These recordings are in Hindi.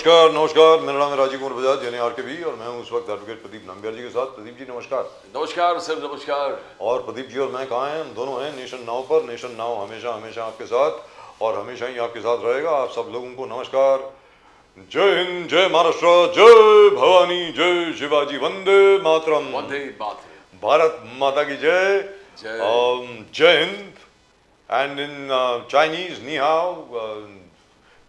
नमस्कार नमस्कार, मेरा नाम है राजीव कुमार बजाज यानी आरकेबी और मैं हूं उस वक्त एडवोकेट प्रदीप नंबियार जी के साथ। प्रदीप जी नमस्कार। नमस्कार सर, नमस्कार। और प्रदीप जी और मैं कहाँ हैं? हम दोनों हैं नेशन नाउ पर। नेशन नाउ हमेशा हमेशा आपके साथ और हमेशा ही आपके साथ रहेगा। आप सब लोगों को नमस्कार। जय हिंद, जय महाराष्ट्र, जय भवानी, जय शिवाजी, वंदे मातरम। वंदे मातरम। भारत माता की जय। जय। जय Hind. And in Chinese knee how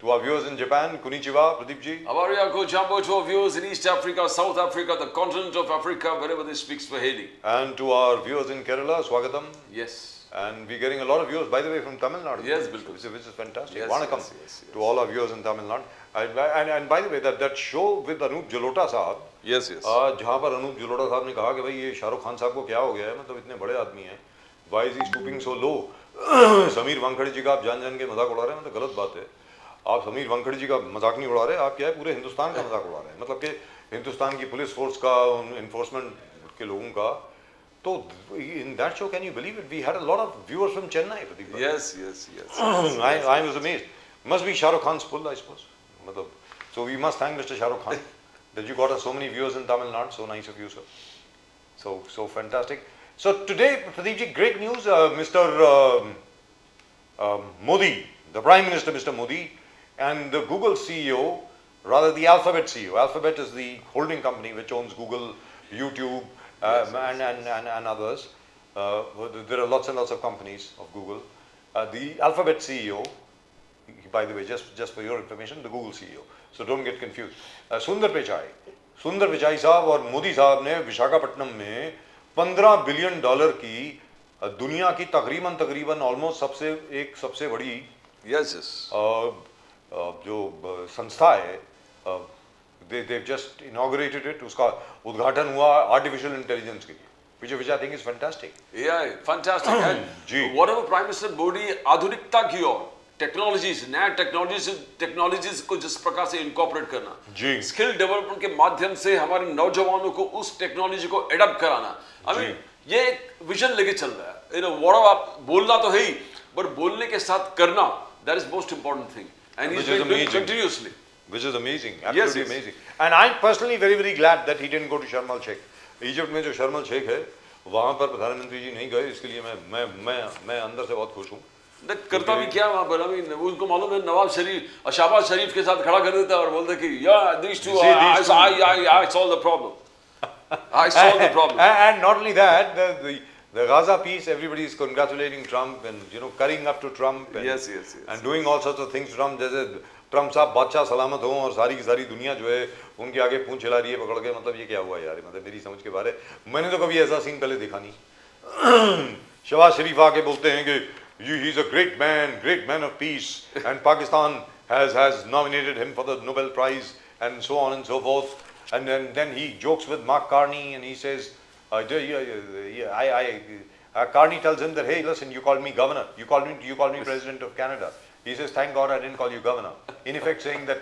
to our viewers in Japan, konnichiwa, Pradeep ji. Awaria ko jambo to our viewers in East Africa, South Africa, the continent of Africa, wherever they speak Swahili. And to our viewers in Kerala, swagatam. Yes. And we're getting a lot of viewers, by the way, from Tamil Nadu. Yes, bilkul. Which is fantastic. Yes, Vanakkam yes. to all our viewers in Tamil Nadu. And by the way, that show with Anup Jalota साहब, Yes, yes. जहाँ पर अनूप जलोटा साहब ने कहा कि भाई ये शाहरुख खान साहब को क्या हो गया है, मतलब इतने बड़े आदमी हैं, why is he stooping so low? Sameer Wankhede जी का आप जान जान के मजाक उड़ा रहे हैं, मतलब गलत बात है। आप समीर वानखड़े जी का मजाक नहीं उड़ा रहे, आप क्या है पूरे हिंदुस्तान का मजाक उड़ा रहे हैं, मतलब कि हिंदुस्तान की पुलिस फोर्स का, इन्फोर्समेंट के लोगों का। तो in that show, can you believe it? We had a lot of viewers from Chennai. Yes, yes, yes. I was amazed. Must be Shah Rukh Khan's pull, I suppose. मतलब, so we must thank Mr. Shah Rukh Khan that you got us so many viewers in Tamil Nadu. So nice of you, sir. So fantastic. So today, Pradeep ji, great news. Mr. Modi, the Prime Minister, Mr. Modi, and the Google CEO, rather the Alphabet CEO. Alphabet is the holding company which owns Google, YouTube, and others. There are lots and lots of companies of Google. The Alphabet CEO, by the way, just for your information, the Google CEO. So don't get confused. Sundar Pichai साहब और मोदी साहब ने विशाखापट्टनम में $15 बिलियन की दुनिया की तकरीबन ऑलमोस्ट सबसे बड़ी जो संस्था है, they've just inaugurated it. उसका उद्घाटन हुआ आर्टिफिशियल इंटेलिजेंस के लिए, which I think is fantastic. Yeah, fantastic. And whatever Prime Minister Modi आधुनिकता की ओर, टेक्नोलॉजीज, नया टेक्नोलॉजीज को जिस प्रकार से इनकॉर्पोरेट करना, स्किल डेवलपमेंट के माध्यम से हमारे नौजवानों को उस टेक्नोलॉजी को एडप्ट कराना, ये एक विजन लेके चल रहा है। आप बोलना तो है ही, पर बोलने के साथ करना, that is most important thing. And he's doing it continuously. Which is amazing, absolutely amazing. And I'm personally very, very glad that he didn't go to Sharm el-Sheikh. Egypt में जो शर्म el-Sheikh है, वहाँ पर प्रधानमंत्री जी नहीं गए, इसके लिए मैं अंदर से बहुत खुश हूँ। करता भी क्या वहाँ पर, उनको मालूम है नवाज शरीफ, शहबाज शरीफ के साथ खड़ा कर देता और बोलते कि these two, I solved the problem. I solved the problem. And not only that, the Gaza peace, everybody is congratulating Trump and currying up to Trump and, yes. and doing all sorts of things to Trump, जैसे ट्रम्प साहब बादशाह सलामत हो और सारी की सारी दुनिया जो है उनके आगे पूंछ हिला रही है पकड़ के। मतलब ये क्या हुआ यार, मतलब मेरी समझ के बाहर है। मैंने तो कभी ऐसा सीन पहले देखा नहीं। शहबाज शरीफ आके बोलते हैं कि he is a great man of peace and Pakistan has nominated him for the Nobel Prize and so on and so forth. And then he jokes with Mark Carney and he says, Carney tells him that, hey, listen, you called me governor, you called me president of Canada. He says, thank God I didn't call you governor. In effect saying that,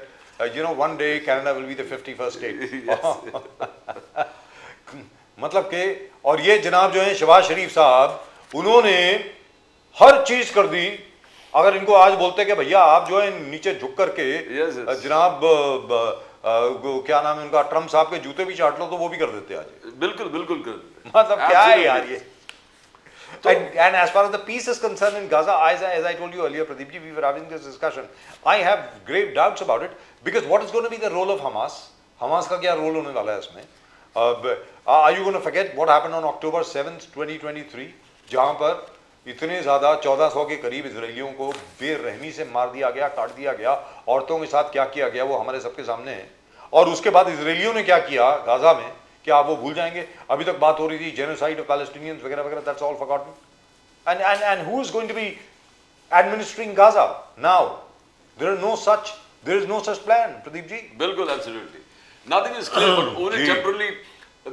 one day Canada will be the 51st state. मतलब के, और ये जनाब जो है शहबाज शरीफ साहब, उन्होंने हर चीज कर दी। अगर इनको आज बोलते कि भैया आप जो है नीचे झुक करके जनाब क्या नाम है उनका, ट्रम्प साहब के जूते भी चाट लो, तो वो भी कर देते आज। बिल्कुल कर देते। मतलब क्या है यार ये। And as far as the peace is concerned in Gaza, as I told you earlier, Pradeep ji, we were having this discussion. I have grave doubts about it because what is going to be the role of Hamas? Hamas का क्या रोल होने वाला है इसमें? Are you going to forget what happened on October 7th, 2023, जहाँ पर इतने ज़्यादा 1400 के करीब इजरायलियों को बेरहमी से मार दिया गया, काट दिया गया, औरतों के साथ क्या किया गया वो हमारे सबके सामने है। और उसके बाद इजरायलियों ने क्या किया गाजा में, क्या आप वो भूल जाएंगे? अभी तक बात हो रही थी जेनोसाइड ऑफ पैलेस्टीनियंस वगैरह वगैरह, that's all forgotten. And who is going to be administering Gaza now? There is no such plan, Pradeep ji. बिल्कुल, absolutely. Nothing is clear, but उन्होंने temporarily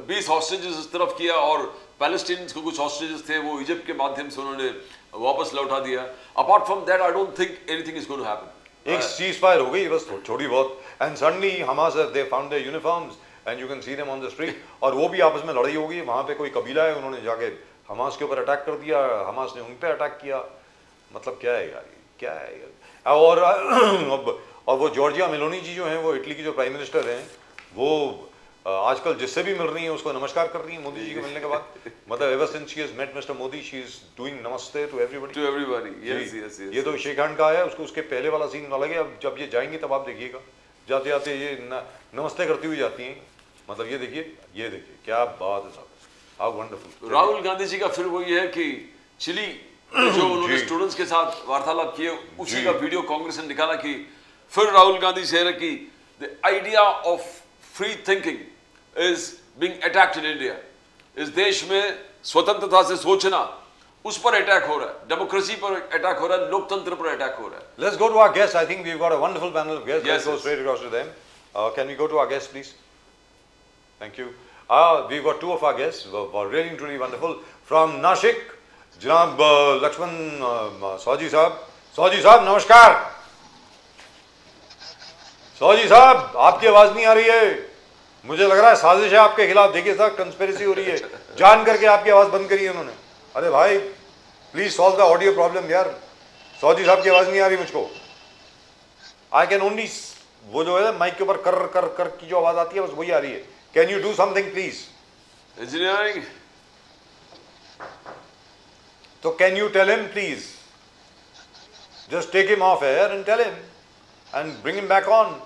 20 hostages इस तरफ किया और पैलेस्टीनियंस को कुछ hostages थे वो इजिप्ट के माध्यम से उन्होंने वापस लौटा दिया। Apart from that, I don't think anything is going to happen. एक ceasefire हो गई बस थोड़ी बहुत, and suddenly Hamas they found their uniforms and you can see them on the street, और वो भी आपस में लड़ाई हो गई। वहाँ पे कोई कबीला है, उन्होंने जाके हमास के ऊपर अटैक कर दिया, हमास ने उन पे अटैक किया। मतलब क्या है यार, क्या है यार। और वो जॉर्जिया मेलोनी जी जो हैं, वो इटली की जो प्राइम मिनिस्टर हैं, वो आजकल जिससे भी मिल रही हैं उसको नमस्कार कर रही हैं मोदी जी के मिलने के बाद। मतलब ever since she has met Mr Modi she is doing namaste to everybody. To everybody, yes yes yes. ये तो शेख हैंड का है, उसको उसके पहले वाला सीन ना लगे। अब जब ये जाएंगी तब आप देखिएगा, जाते जाते ये नमस्ते करती हुई जाती हैं। मतलब ये देखिए क्या बात है साहब, हाउ वंडरफुल। राहुल गांधी जी का फिर वही है कि चिली जो उन्होंने स्टूडेंट्स के साथ वार्तालाप किए, उसी का वीडियो कांग्रेस ने निकाला कि फिर राहुल गांधी कह रहे कि the idea of free thinking is being attacked in India. इस देश में स्वतंत्रता से सोचना, उस पर अटैक हो रहा है, डेमोक्रेसी पर अटैक हो रहा है, लोकतंत्र पर अटैक हो रहा है। Let's go to our guests. I think we've got a wonderful panel of guests. Let's go straight across to them. Can we go to our guests, please? Thank you. We've got two of our guests, really and truly wonderful. From Nashik, Janab Lakshman Saji Sahab. Saji Sahab, नमस्कार. Saji Sahab, आपकी आवाज नहीं आ रही है. मुझे लग रहा है साजिश है आपके खिलाफ. देखिए साहब, कंस्पिरेसी हो रही है. जान करके आपकी आवाज बंद करी है उन्होंने. अरे भाई, please solve the audio problem यार. सौजी साहब की आवाज नहीं आ रही मुझको. आई कैन ओनली, वो जो है माइक के ऊपर कर कर कर की जो आवाज आती है बस वही आ रही है. Can you do something please? Engineering. तो can you tell him please? Just take him off air and tell him and bring him back on.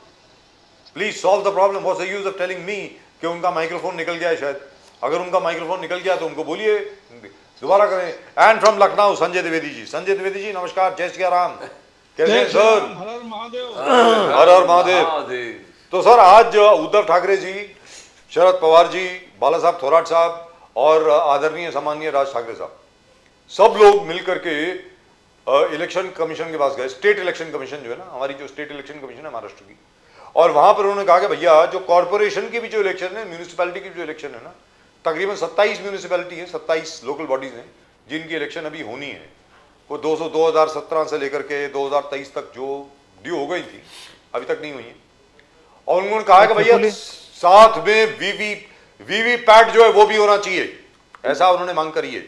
Please solve the problem. What's the use of telling me कि उनका माइक्रोफोन निकल गया है शायद. अगर उनका माइक्रोफोन निकल गया तो उनको बोलिए दोबारा करें. And from Lucknow Sanjay Dwivedi ji. संजय द्विवेदी जी नमस्कार. जय श्री राम. कैसे हैं सर? हर हर महादेव. हर हर महादेव. तो सर, आज उद्धव ठाकरे जी, शरद पवार जी, बाला साहब थोराट साहब और आदरणीय सम्माननीय राज ठाकरे साहब, सब लोग मिलकर के इलेक्शन कमीशन के पास गए. स्टेट इलेक्शन कमीशन जो है ना, हमारी जो स्टेट इलेक्शन कमीशन है महाराष्ट्र की, और वहां पर उन्होंने कहा कि भैया जो कॉर्पोरेशन की भी जो इलेक्शन है, म्यूनिसिपैलिटी की जो इलेक्शन है ना, तकरीबन 27 म्यूनिसिपैलिटी है, 27 लोकल बॉडीज हैं जिनकी इलेक्शन अभी होनी है. वो 2017 से लेकर के 2023 तक जो ड्यू हो गई थी, अभी तक नहीं हुई है. और उन्होंने कहा कि भैया साथ में वीवीपैट जो है वो भी होना चाहिए, ऐसा उन्होंने मांग करी है,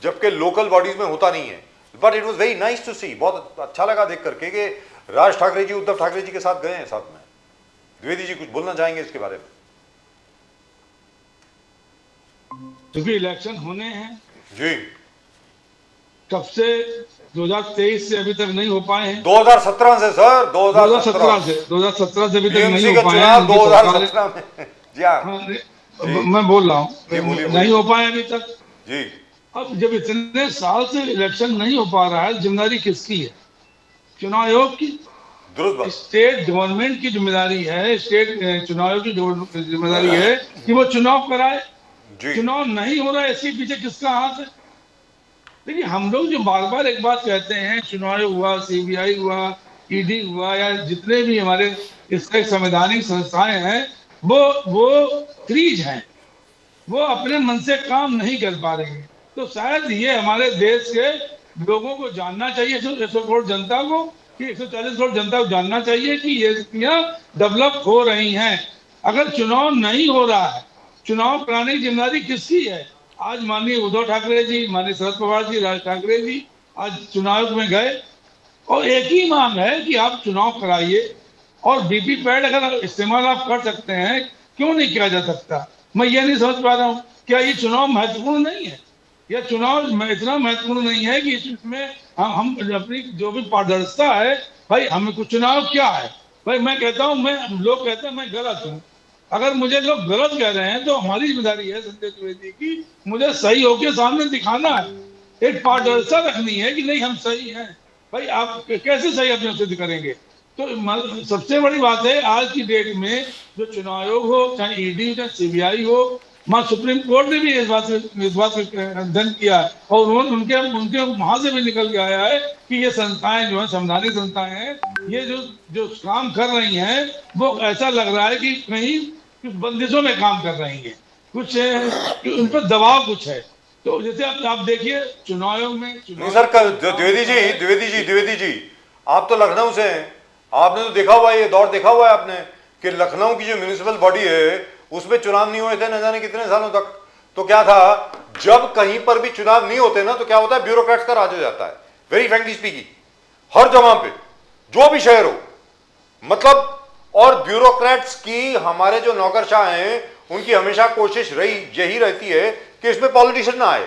जबकि लोकल बॉडीज में होता नहीं है. But it was very nice to see. बहुत अच्छा लगा देख करके कि राज ठाकरे जी उद्धव ठाकरे जी के साथ गए हैं साथ में. द्विवेदी जी कुछ बोलना चाहेंगे इसके बारे में? क्योंकि इलेक्शन होने हैं जी. कब से? 2023 से अभी तक नहीं हो पाए हैं. 2017 से सर. 2017 से अभी तक नहीं बीएमसी हो का पाए चुनाव हैं. 2017 में. जी हाँ. मैं बोल रहा हूँ, बोलिए. नहीं हो पाए अभी तक. जी. अब जब इतने साल से इलेक्शन नहीं हो पा रहा है, जिम्मेदारी किसकी है? चुनाव आयोग की. दुरुस्त बात. स्टेट गवर्नमेंट की जिम्मेदारी है, स्टेट चुनाव आयोग की जिम्मेदारी है कि वो चुनाव कराए. चुनाव नहीं हो रहा है, इसके पीछे किसका हाथ है? देखिए, हम लोग जो बार बार एक बात कहते हैं, चुनाव हुआ, सीबीआई हुआ, ईडी हुआ, या जितने भी हमारे इसके संवैधानिक संस्थाएं हैं, वो क्रीज हैं, वो अपने मन से काम नहीं कर पा रहे हैं. तो शायद ये हमारे देश के लोगों को जानना चाहिए, 100 करोड़ जनता को, कि 140 करोड़ जनता को जानना चाहिए कि ये डेवलप हो रही हैं. अगर चुनाव नहीं हो रहा है, चुनाव कराने की जिम्मेदारी किसकी है? आज माननीय उद्धव ठाकरे जी, माननीय शरद पवार जी, राज ठाकरे जी आज चुनाव में गए और एक ही मांग है कि आप चुनाव कराइए. और वीवीपैट अगर इस्तेमाल आप कर सकते हैं, क्यों नहीं किया जा सकता? मैं ये नहीं समझ पा रहा हूँ, क्या ये चुनाव महत्वपूर्ण नहीं है? यह चुनाव इतना महत्वपूर्ण नहीं है कि इसमें हम अपनी जो भी पारदर्शिता है, भाई हमें कुछ चुनाव क्या है? भाई मैं कहता हूँ, लोग कहते हैं मैं गलत हूँ. अगर मुझे लोग गलत कह रहे हैं तो हमारी जिम्मेदारी है संजय द्विवेदी की, मुझे सही होकर सामने दिखाना है, एक पारदर्शिता रखनी है कि नहीं हम सही हैं. भाई आप कैसे सही अपने सिद्ध करेंगे? तो सबसे बड़ी बात है आज की डेट में, जो चुनाव आयोग हो, चाहे ईडी हो, चाहे सीबीआई हो, सुप्रीम कोर्ट ने भी इस बात का खंडन किया है, और उनके वहां से भी निकल के आया है कि ये संस्थाएं जो है, संवैधानिक संस्थाएं हैं, ये जो काम कर रही हैं, वो ऐसा लग रहा है कि कहीं कुछ बंदिशों में काम कर रही हैं, कुछ उन पर दबाव कुछ है. तो जैसे आप देखिए चुनाव आयोग में नहीं सर, द्विवेदी जी आप तो लखनऊ से हैं, आपने तो देखा हुआ है, ये दौर देखा हुआ है आपने कि लखनऊ की जो म्यूनिसिपल बॉडी है उसमें चुनाव नहीं हुए थे न जाने कितने सालों तक. तो क्या था, जब कहीं पर भी चुनाव नहीं होते ना, तो क्या होता है, ब्यूरोक्रेट्स का राज हो जाता है. वेरी फ्रैंकली स्पीकिंग, हर जगह पे जो भी शहर हो, मतलब और ब्यूरोक्रेट्स की, हमारे जो नौकरशाह हैं उनकी हमेशा कोशिश यही रहती है कि इसमें पॉलिटिशियन ना आए,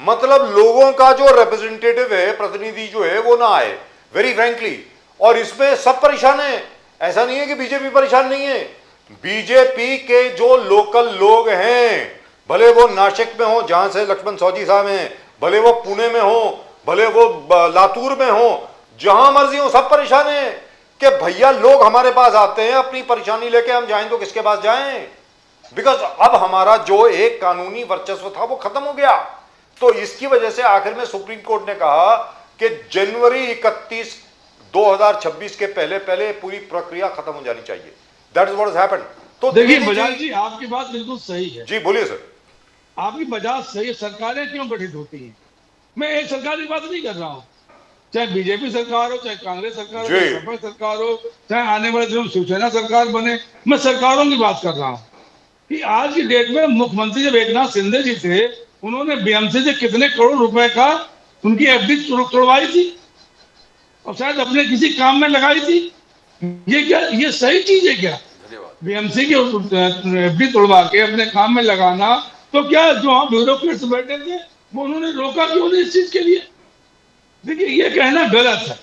मतलब लोगों का जो रिप्रेजेंटेटिव है, प्रतिनिधि जो है वो ना आए, वेरी फ्रैंकली। और इसमें सब परेशान है, ऐसा नहीं है कि बीजेपी परेशान नहीं है। बीजेपी के जो लोकल लोग हैं, भले वो नासिक में हो जहां से लक्ष्मण सौजी साहब हैं, भले वो पुणे में हो, भले वो लातूर में हो, जहां मर्जी हो, सब परेशान है कि भैया लोग हमारे पास आते हैं अपनी परेशानी लेके, हम जाएं तो किसके पास जाएं, बिकॉज अब हमारा जो एक कानूनी वर्चस्व था वो खत्म हो गया। तो इसकी वजह से आखिर में सुप्रीम कोर्ट ने कहा कि जनवरी 31, 2026 के पहले पहले पूरी प्रक्रिया खत्म हो जानी चाहिए। That is what has happened. तो देखिए बजाज जी, आपकी बात बिल्कुल सही है। जी बोलिए सर। आपकी बजाज सही है। सरकारें क्यों गठित होती हैं? मैं एक सरकार की बात नहीं कर रहा हूँ, चाहे बीजेपी सरकार हो, चाहे कांग्रेस सरकार हो, चाहे सपा सरकार हो, चाहे आने वाले दिनों शिवसेना सरकार बने, मैं सरकारों की बात कर रहा हूँ कि आज की डेट में मुख्यमंत्री जब एकनाथ शिंदे जी थे, उन्होंने बीएमसी से कितने करोड़ रुपए का उनकी एफडी तोड़वाई थी और शायद अपने किसी काम में लगाई थी। ये क्या, ये सही चीज है क्या? बीएमसी की एफडी तोड़वा के अपने काम में लगाना, तो क्या जो वहां ब्यूरोक्रेट्स बैठे थे वो उन्होंने रोका क्यों नहीं इस चीज के लिए? देखिए ये कहना गलत है।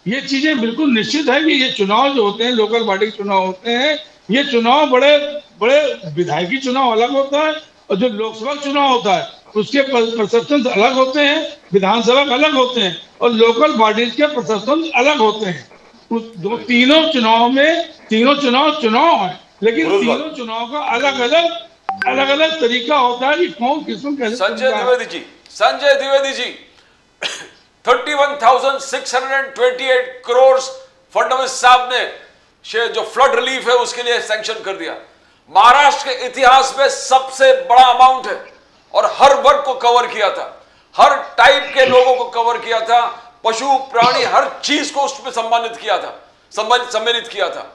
ये चीजें बिल्कुल निश्चित है कि ये चुनाव जो होते हैं, लोकल बॉडी के चुनाव होते हैं, ये चुनाव बड़े बड़े विधायकी चुनाव अलग होता है और जो लोकसभा चुनाव होता है उसके परसेप्शन अलग होते हैं, विधानसभा के अलग होते हैं और लोकल बॉडीज के परसेप्शन अलग होते हैं। उस तीनों चुनाव में तीनों चुनाव है, लेकिन तीनों चुनाव का अलग अलग तरीका होता है कि कौन किसको कैसे। संजय द्विवेदी जी 31,628 करोड़ फडणवीस साहब ने जो फ्लड रिलीफ है उसके लिए सैंक्शन कर दिया। महाराष्ट्र के इतिहास में सबसे बड़ा अमाउंट है और हर वर्ग को कवर किया था, हर टाइप के लोगों को कवर किया था, पशु प्राणी हर चीज को उसमें सम्मानित किया था, सम्मिलित किया था।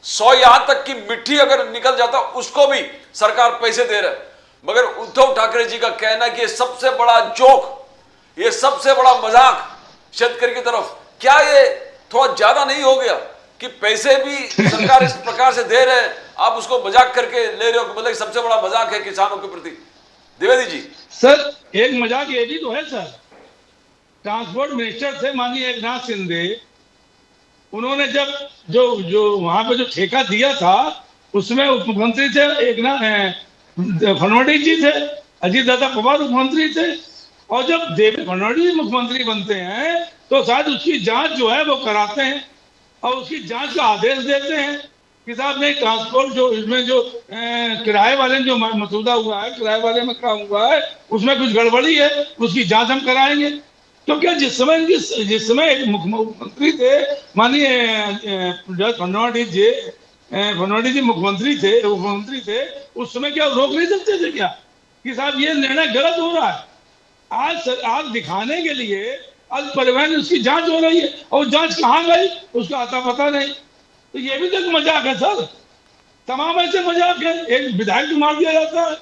100 यहां तक की मिट्टी अगर निकल जाता उसको भी सरकार पैसे दे रहा है। मगर उद्धव ठाकरे जी का कहना है कि ये सबसे बड़ा जोक, ये सबसे बड़ा मजाक शेतकरी की तरफ, क्या ये थोड़ा ज्यादा नहीं हो गया कि पैसे भी सरकार इस प्रकार से दे रहे हैं, आप उसको मजाक करके ले रहे हो, मतलब सबसे बड़ा मजाक है किसानों के प्रति? द्विवेदी जी सर, एक मजाक ये भी तो है सर, ट्रांसपोर्ट मिनिस्टर थे माननीय एकनाथ शिंदे, उन्होंने जब जो वहां पे जो ठेका दिया था उसमें उप मुख्यमंत्री थे एकनाथ फडणवीस जी थे, अजीत दादा पवार मुख्यमंत्री थे, और जब देवेंद्र फडणवीस मुख्यमंत्री बनते हैं तो शायद उसकी जांच जो है वो कराते हैं और उसकी जांच का आदेश देते हैं कि साहब नहीं, ट्रांसपोर्ट जो इसमें जो किराए वाले जो मसौदा हुआ है, किराए वाले में क्या हुआ है, उसमें कुछ गड़बड़ी है, उसकी जांच हम कराएंगे। तो क्या जिस समय एक मुख्यमंत्री थे माननीय फडणवीस जी मुख्यमंत्री थे, उस समय क्या रोक नहीं सकते थे क्या कि साहब ये निर्णय गलत हो रहा है? आज दिखाने के लिए आज परिवहन उसकी जांच हो रही है और जांच कहाँ गई उसका आता पता नहीं। तो ये भी तो एक मजाक है सर, तमाम ऐसे मजाक है। एक विधायक को मार दिया जाता है,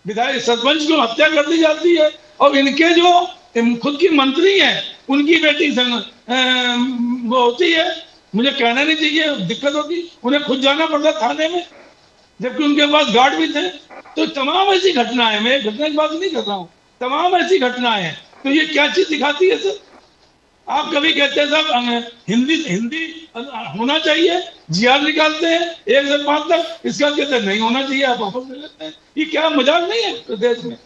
विधायक सरपंच को हत्या कर दी जाती है, और इनके जो खुद की मंत्री हैं उनकी बेटी वो होती है, मुझे कहना नहीं चाहिए, दिक्कत होती, उन्हें खुद जाना पड़ता थाने में जबकि उनके पास गार्ड भी थे। तो तमाम ऐसी घटनाएं, मैं घटना की बात नहीं कर रहा हूँ, तमाम ऐसी घटनाएं हैं। तो ये क्या चीज दिखाती है सर? आप कभी कहते हैं साहब हिंदी होना चाहिए, जीआर निकालते हैं 1 से 5 तक, इसका कहते हैं नहीं होना चाहिए, आप वापस ले लेते हैं। ये क्या मजाक नहीं है प्रदेश में?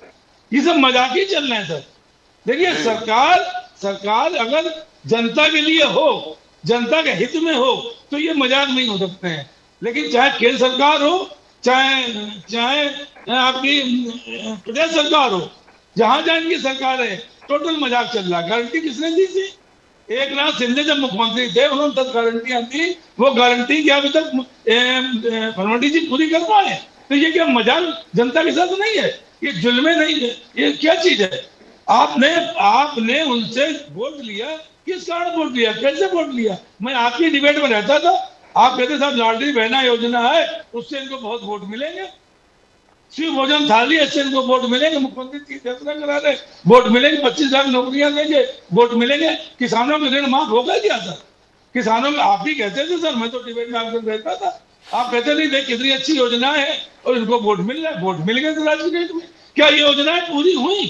ये सब मजाक ही चल रहे हैं सर। देखिए सरकार अगर जनता के लिए हो, जनता के हित में हो, तो ये मजाक नहीं हो सकते हैं। लेकिन चाहे केंद्र सरकार हो, चाहे आपकी प्रदेश सरकार हो, जहां जहां इनकी सरकार है, टोटल मजाक चल रहा है। गारंटी किसने दी थी? एकनाथ शिंदे जब मुख्यमंत्री थे उन्होंने तब गारंटियां दी, वो गारंटी क्या अभी तक फडणवीस जी पूरी कर पाए? तो ये क्या मजाक जनता के साथ नहीं है? ये जुल्मे नहीं है, ये क्या चीज है? आपने उनसे वोट लिया, किस कारण वोट लिया, कैसे वोट लिया? मैं आपकी डिबेट में रहता था, आप कहते साहब लाडली बहना योजना है, उससे इनको बहुत वोट मिलेंगे, शिव भोजन थाली ऐसे इनको वोट मिलेंगे, मुख्यमंत्री तीर्थ यात्रा करा रहे, वोट मिलेंगे, 25 लाख नौकरियां देंगे, वोट मिलेंगे, किसानों के ऋण माफ होगा क्या सर? किसानों में आप ही कहते थे सर, मैं तो डिबेट में आपसे रहता था, आप कहते नहीं देख कितनी अच्छी योजना है और इनको वोट मिल रहा है, वोट मिल गए तो राजनीति में, क्या ये योजनाएं पूरी हुई?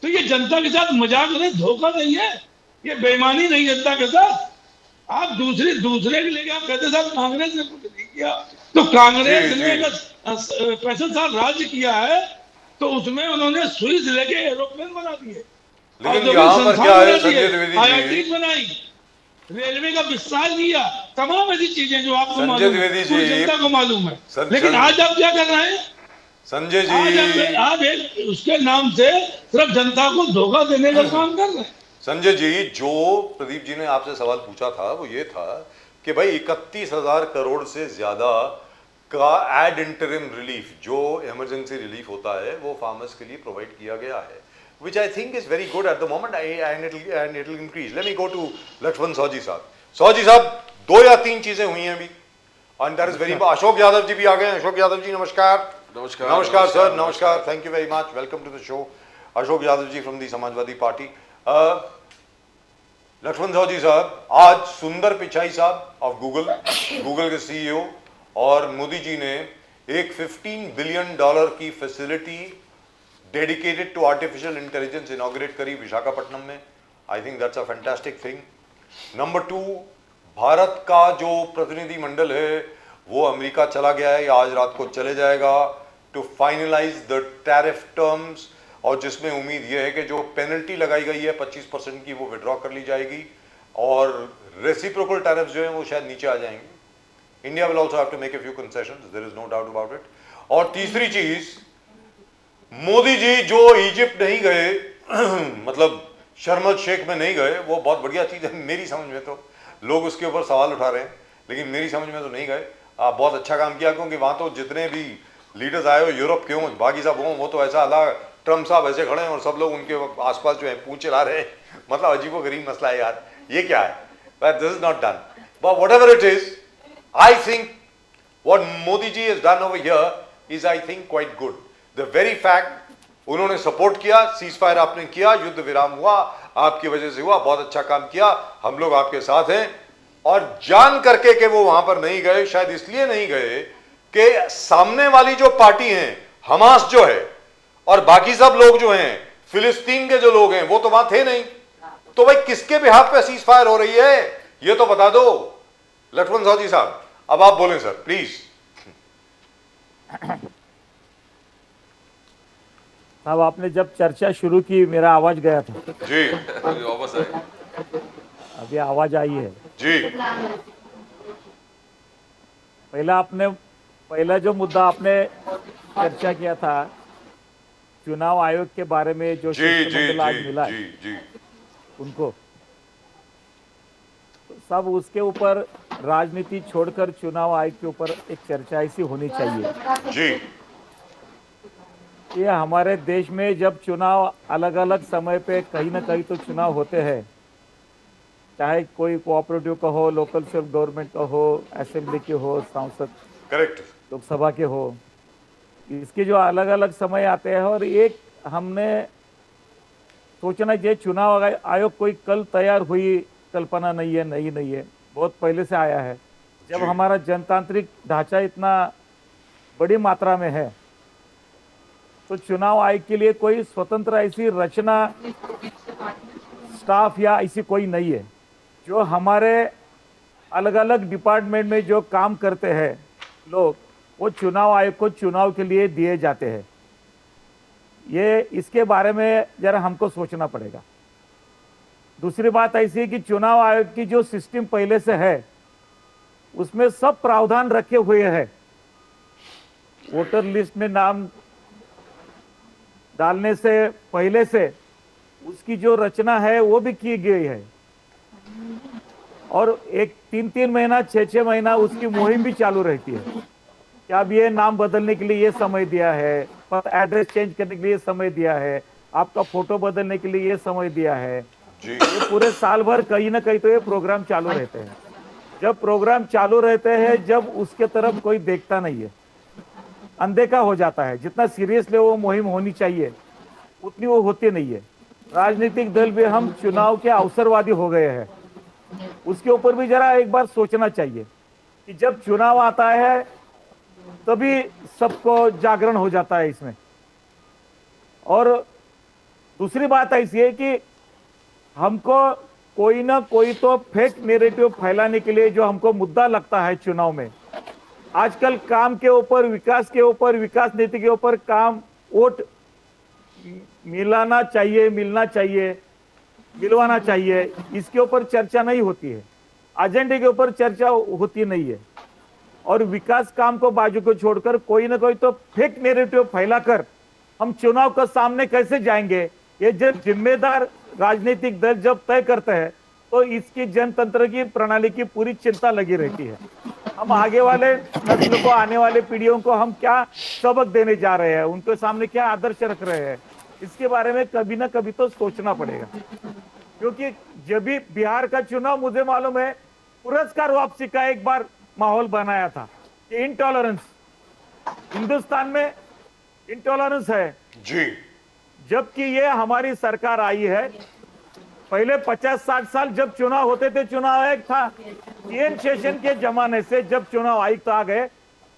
तो ये जनता के साथ मजाक नहीं, धोखा नहीं है, ये बेईमानी नहीं जनता के साथ। आप दूसरे के लेके आप कहते साहब कांग्रेस ने कुछ नहीं किया, तो कांग्रेस ने अगर 65 साल राज्य किया है तो उसमें उन्होंने सुई से लेके एरोप्लेन बना दिए, लेकिन यहाँ पर क्या है संजय द्विवेदी IIT बनाई, रेलवे का विस्तार किया, तमाम ऐसी चीजें जो आपको संजय मालूम द्विवेदी है, जी, पूरी जनता को मालूम है। सं- लेकिन सं- आज आप क्या कर रहे हैं? संजय जी, आप एक उसके नाम से सिर्फ जनता को धोखा देने का काम कर रहे हैं। संजय जी, जो प्रदीप जी ने आपसे सवाल पूछा था वो ये था कि भाई 31,000 करोड़ से ज्यादा का एड इंटरिम रिलीफ, जो इमरजेंसी रिलीफ होता है, वो फार्मर्स के लिए प्रोवाइड किया गया है, which I think is very good at the moment, and it will increase. Let me go to Lakshman Saji साहब। सौजी साहब, 2 या 3 चीजें हुई हैं अभी, and that is very important। Ashok Yadav जी भी आ गए हैं। अशोक यादव जी नमस्कार। नमस्कार सर, नमस्कार, thank you very much, welcome to the show. Ashok Yadav ji from the Samajwadi Party. Laxman Sahu साहब, आज सुंदर पिचाई साहब ऑफ गूगल के CEO और मोदी जी ने एक $15 बिलियन की facility dedicated to artificial intelligence inaugurate करी विशाखापट्टनम में। I think that's a fantastic thing. Number 2, Bharat का जो प्रतिनिधि मंडल है वो अमेरिका चला गया है या आज रात को चले जाएगा to finalise the tariff terms, और जिसमें उम्मीद यह है कि जो पेनल्टी लगाई गई है 25% की वो विड्रॉ कर ली जाएगी और रेसिप्रोकल टैरिफ्स जो हैं वो शायद नीचे आ जाएंगे। India will also have to make a few concessions, there is no doubt about it. और तीसरी चीज, मोदी जी जो इजिप्ट नहीं गए मतलब शर्म अल शेख में नहीं गए, वो बहुत बढ़िया चीज है मेरी समझ में। तो लोग उसके ऊपर सवाल उठा रहे हैं, लेकिन मेरी समझ में तो नहीं गए। आप बहुत अच्छा काम किया, क्योंकि वहां तो जितने भी लीडर्स आए हो यूरोप के हों, बाकी सब हों, वो तो ऐसा अल्लाह ट्रम्प साहब ऐसे खड़े हैं और सब लोग उनके आसपास जो है पूंछ चला रहे हैं। मतलब अजीबो गरीब मसला है यार, ये क्या है? But this is not done, but whatever it is, I think what Modi ji has done over here is I think quite good. The very fact उन्होंने सपोर्ट किया, सीज फायर आपने किया, युद्ध विराम हुआ, आपकी वजह से हुआ, बहुत अच्छा काम किया, हम लोग आपके साथ हैं। और जान करके कि वो वहां पर नहीं गए, शायद इसलिए नहीं गए कि सामने वाली जो पार्टी है हमास जो है और बाकी सब लोग जो हैं फिलिस्तीन के जो लोग हैं वो तो वहां थे नहीं। तो भाई किसके बिहाफ पे सीज फायर हो रही है ये तो बता दो। लक्ष्मण साहू साहब, अब आप बोलें सर प्लीज। साहब, आपने जब चर्चा शुरू की मेरा आवाज गया था जी, वापस आए अभी आवाज आई है जी। पहला जो मुद्दा आपने चर्चा किया था चुनाव आयोग के बारे में, जो जी जी शिष्टमंडल आज जी मिला जी जी उनको, तो सब उसके ऊपर राजनीति छोड़कर चुनाव आयोग के ऊपर एक चर्चा ऐसी होनी चाहिए जी। ये हमारे देश में जब चुनाव अलग अलग समय पे कहीं ना कहीं तो चुनाव होते हैं, चाहे कोई कोऑपरेटिव का हो, लोकल सेल्फ गवर्नमेंट का हो, असेंबली के हो, सांसद करेक्ट, लोकसभा के हो, इसके जो अलग अलग समय आते हैं। और एक हमने सोचना चाहिए चुनाव आयोग कोई कल तैयार हुई कल्पना नहीं है, नहीं है, बहुत पहले से आया है। जब हमारा जनतांत्रिक ढांचा इतना बड़ी मात्रा में है तो चुनाव आयोग के लिए कोई स्वतंत्र ऐसी रचना स्टाफ या ऐसी कोई नहीं है। जो हमारे अलग अलग डिपार्टमेंट में जो काम करते हैं लोग, वो चुनाव आयोग को चुनाव के लिए दिए जाते हैं। ये इसके बारे में जरा हमको सोचना पड़ेगा। दूसरी बात ऐसी है कि चुनाव आयोग की जो सिस्टम पहले से है उसमें सब प्रावधान रखे हुए हैं। वोटर लिस्ट में नाम डालने से पहले से उसकी जो रचना है वो भी की गई है, और एक 3-3 महीना 6-6 महीना उसकी मुहिम भी चालू रहती है कि अब ये नाम बदलने के लिए ये समय दिया है, एड्रेस चेंज करने के लिए समय दिया है, आपका फोटो बदलने के लिए ये समय दिया है। ये पूरे साल भर कहीं ना कहीं तो ये प्रोग्राम चालू रहते हैं। जब प्रोग्राम चालू रहते हैं, जब उसके तरफ कोई देखता नहीं है, अनदेखा हो जाता है। जितना सीरियसली वो मुहिम होनी चाहिए उतनी वो होती नहीं है। राजनीतिक दल भी हम चुनाव के अवसरवादी हो गए हैं। उसके ऊपर भी जरा एक बार सोचना चाहिए कि जब चुनाव आता है तभी सबको जागरण हो जाता है इसमें। और दूसरी बात ऐसी है कि हमको कोई ना कोई तो फेक नैरेटिव फैलाने के लिए जो हमको मुद्दा लगता है चुनाव में, आजकल काम के ऊपर, विकास के ऊपर, विकास नीति के ऊपर काम, वोट मिलाना चाहिए, मिलना चाहिए, मिलवाना चाहिए, इसके ऊपर चर्चा नहीं होती है, एजेंडे के ऊपर चर्चा होती नहीं है। और विकास काम को बाजू को छोड़कर कोई ना कोई तो फेक नैरेटिव फैलाकर हम चुनाव के सामने कैसे जाएंगे, ये जब जिम्मेदार राजनीतिक दल जब तय करते हैं तो इसकी जनतंत्र की प्रणाली की पूरी चिंता लगी रहती है। हम आगे वाले नस्ल को, आने वाले पीढ़ियों को हम क्या सबक देने जा रहे हैं, उनके सामने क्या आदर्श रख रहे हैं, इसके बारे में कभी ना कभी तो सोचना पड़ेगा। क्योंकि जब भी बिहार का चुनाव, मुझे मालूम है, पुरस्कार वापसी का एक बार माहौल बनाया था कि इंटॉलरेंस, हिंदुस्तान में इंटॉलरेंस है जी, जबकि ये हमारी सरकार आई है। पहले 50-60 साल जब चुनाव होते थे, चुनाव आयोग था, टीएन शेषन के जमाने से जब चुनाव आयुक्त आ गए,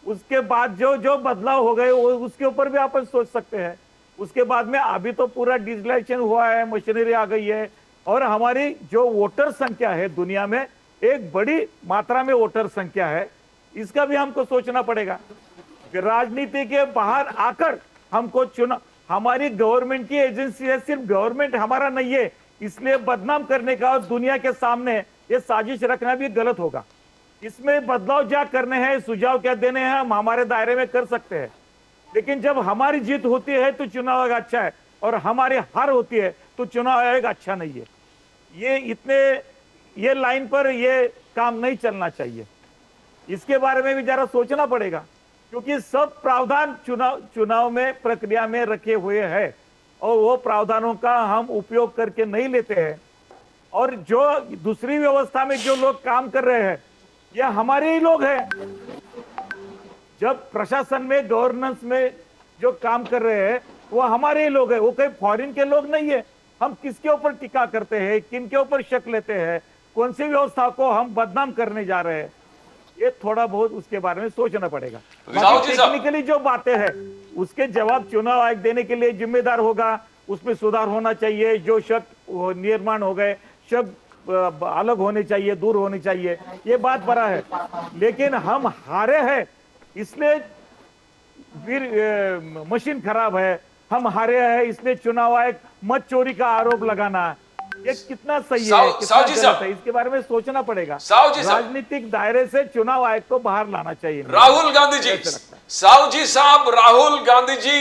उसके बाद जो जो बदलाव हो गए उसके ऊपर भी आप सोच सकते हैं। उसके बाद में अभी तो पूरा डिजिटलाइजेशन हुआ है, मशीनरी आ गई है, और हमारी जो वोटर संख्या है दुनिया में, एक बड़ी मात्रा में वोटर संख्या है, इसका भी हमको सोचना पड़ेगा। राजनीति के बाहर आकर हमको चुनाव, हमारी गवर्नमेंट की एजेंसी है, सिर्फ गवर्नमेंट हमारा नहीं है, इसलिए बदनाम करने का और दुनिया के सामने ये साजिश रखना भी गलत होगा। इसमें बदलाव क्या करने हैं, सुझाव क्या देने हैं, हम हमारे दायरे में कर सकते हैं, लेकिन जब हमारी जीत होती है तो चुनाव आयोग अच्छा है, और हमारी हार होती है तो चुनाव आयोग अच्छा नहीं है। ये लाइन पर ये काम नहीं चलना चाहिए। इसके बारे में भी जरा सोचना पड़ेगा, क्योंकि सब प्रावधान चुनाव में, प्रक्रिया में रखे हुए हैं, और वो प्रावधानों का हम उपयोग करके नहीं लेते हैं। और जो दूसरी व्यवस्था में जो लोग काम कर रहे हैं, ये हमारे ही लोग हैं। जब प्रशासन में, गवर्नेंस में जो काम कर रहे हैं, वो हमारे ही लोग हैं, वो कोई फॉरेन के लोग नहीं है। हम किसके ऊपर टीका करते हैं, किन के ऊपर शक लेते हैं, कौन सी व्यवस्था को हम बदनाम करने जा रहे हैं, ये थोड़ा बहुत उसके बारे में सोचना पड़ेगा। टेक्निकली जो बातें हैं उसके जवाब चुनाव आयोग देने के लिए जिम्मेदार होगा, उसमें सुधार होना चाहिए। जो शक निर्माण हो गए, शक अलग होने चाहिए, दूर होने चाहिए, ये बात बड़ा है। लेकिन हम हारे हैं, इसलिए मशीन खराब है, हम हारे हैं इसलिए चुनाव आयोग मत चोरी का आरोप लगाना, ये कितना सही है, कितना गलत है, इसके बारे में सोचना पड़ेगा। राजनीतिक दायरे से चुनाव आयोग को बाहर लाना चाहिए। राहुल गांधी जी, साहू जी साहब, राहुल गांधी जी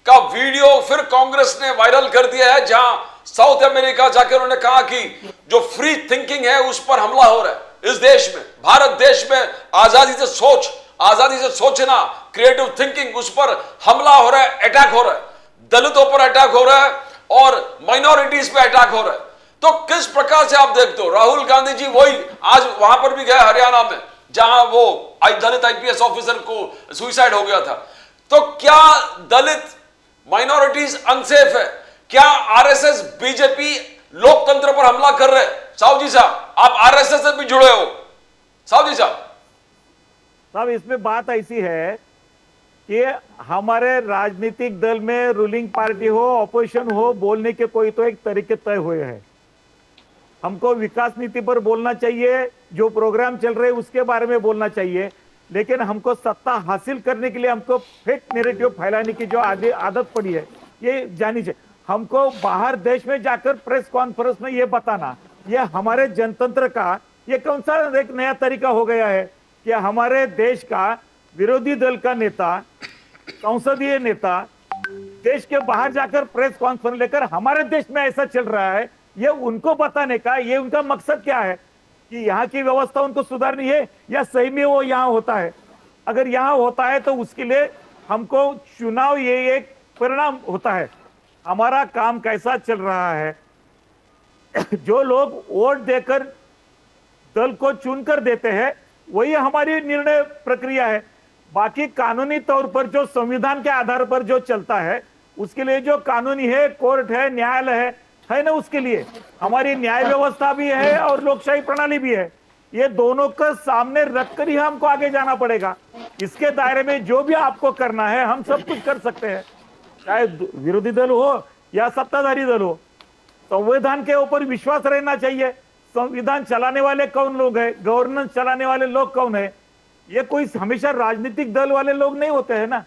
का वीडियो फिर कांग्रेस ने वायरल कर दिया है, जहां साउथ अमेरिका जाकर उन्होंने कहा कि जो फ्री थिंकिंग है उस पर हमला हो रहा है इस देश में, भारत देश में आजादी से सोच, आजादी से सोचना, क्रिएटिव थिंकिंग, उस पर हमला हो रहा है, अटैक हो रहा है, दलितों पर अटैक हो रहा है और माइनॉरिटीज पे अटैक हो रहा है। तो किस प्रकार से आप देखते हो? राहुल गांधी जी वही आज वहां पर भी गए हरियाणा में, जहां वो दलित आईपीएस ऑफिसर को सुसाइड हो गया था। तो क्या दलित माइनॉरिटीज अनसेफ है? क्या आरएसएस, बीजेपी लोकतंत्र पर हमला कर रहे हैं? साहू जी साहब, आप आरएसएस से भी जुड़े हो। साहू जी साहब, इसमें बात ऐसी है कि हमारे राजनीतिक दल में रूलिंग पार्टी हो, ऑपोजिशन हो, बोलने के कोई तो एक तरीके तय हुए हैं। हमको विकास नीति पर बोलना चाहिए, जो प्रोग्राम चल रहे हैं उसके बारे में बोलना चाहिए, लेकिन हमको सत्ता हासिल करने के लिए हमको फेक नैरेटिव फैलाने की जो आदत पड़ी है, ये जानी चाहिए। हमको बाहर देश में जाकर प्रेस कॉन्फ्रेंस में ये बताना, ये हमारे जनतंत्र का ये कौन सा एक नया तरीका हो गया है कि हमारे देश का विरोधी दल का नेता, संसदीय नेता देश के बाहर जाकर प्रेस कॉन्फ्रेंस लेकर हमारे देश में ऐसा चल रहा है, ये उनको बताने का, ये उनका मकसद क्या है कि यहाँ की व्यवस्था उनको सुधारनी है या सही में वो यहाँ होता है? अगर यहाँ होता है तो उसके लिए हमको चुनाव ये एक परिणाम होता है, हमारा काम कैसा चल रहा है। जो लोग वोट देकर दल को चुनकर देते हैं वही हमारी निर्णय प्रक्रिया है। बाकी कानूनी तौर पर जो संविधान के आधार पर जो चलता है उसके लिए जो कानूनी है, कोर्ट है, न्यायालय है, है ना, उसके लिए हमारी न्याय व्यवस्था भी है और लोकशाही प्रणाली भी है। ये दोनों को सामने रखकर ही हमको आगे जाना पड़ेगा। इसके दायरे में जो भी आपको करना है हम सब कुछ कर सकते हैं, चाहे विरोधी दल हो या सत्ताधारी दल हो। संविधान के ऊपर विश्वास रहना चाहिए। संविधान चलाने वाले कौन लोग हैं, गवर्नेंस चलाने वाले लोग कौन है, ये कोई हमेशा राजनीतिक दल वाले लोग नहीं होते हैं ना।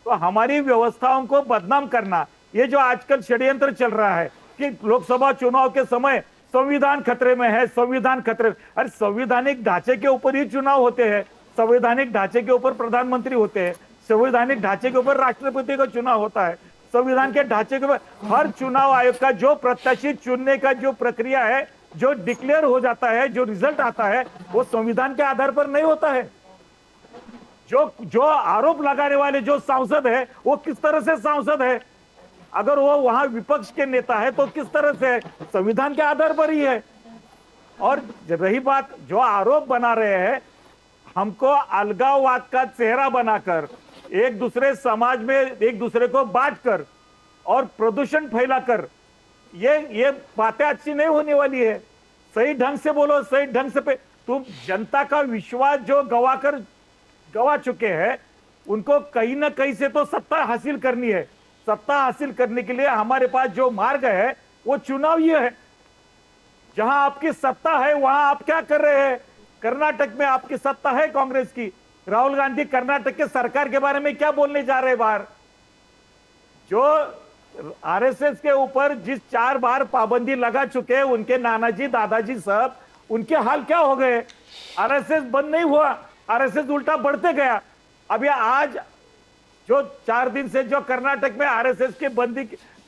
तो हमारी व्यवस्थाओं को बदनाम करना, ये जो आजकल षड्यंत्र चल रहा है कि लोकसभा चुनाव के समय संविधान खतरे में है, संविधान खतरे, अरे संवैधानिक ढांचे के ऊपर ही चुनाव होते हैं, संवैधानिक ढांचे के ऊपर प्रधानमंत्री होते हैं, संवैधानिक ढांचे के ऊपर राष्ट्रपति का चुनाव होता है, संविधान के ढांचे के ऊपर हर चुनाव आयोग का जो प्रत्याशी चुनने का जो प्रक्रिया है, जो डिक्लेयर हो जाता है, जो रिजल्ट आता है, वो संविधान के आधार पर नहीं होता है। जो आरोप लगाने वाले जो सांसद है वो किस तरह से सांसद है, अगर वो वहां विपक्ष के नेता है तो किस तरह से, संविधान के आधार पर ही है। और रही बात जो आरोप बना रहे हैं, हमको अलगाववाद का चेहरा बनाकर एक दूसरे समाज में एक दूसरे को बांटकर और प्रदूषण फैलाकर, ये बातें अच्छी नहीं होने वाली है। सही ढंग से बोलो, सही ढंग से तुम जनता का विश्वास जो गवा चुके हैं, उनको कहीं ना कहीं से तो सत्ता हासिल करनी है। सत्ता हासिल करने के लिए हमारे पास जो मार्ग है वो चुनाव ही है। जहां आपकी सत्ता है वहां आप क्या कर रहे हैं? कर्नाटक में आपकी सत्ता है कांग्रेस की, राहुल गांधी कर्नाटक के सरकार के बारे में क्या बोलने जा रहे हैं बाहर? जो आरएसएस के ऊपर जिस 4 बार पाबंदी लगा चुके हैं उनके नानाजी दादाजी साहब, उनके हाल क्या हो गए? आरएसएस बंद नहीं हुआ, आरएसएस उल्टा बढ़ते गया। अभी आज जो 4 दिन से जो कर्नाटक में आरएसएस के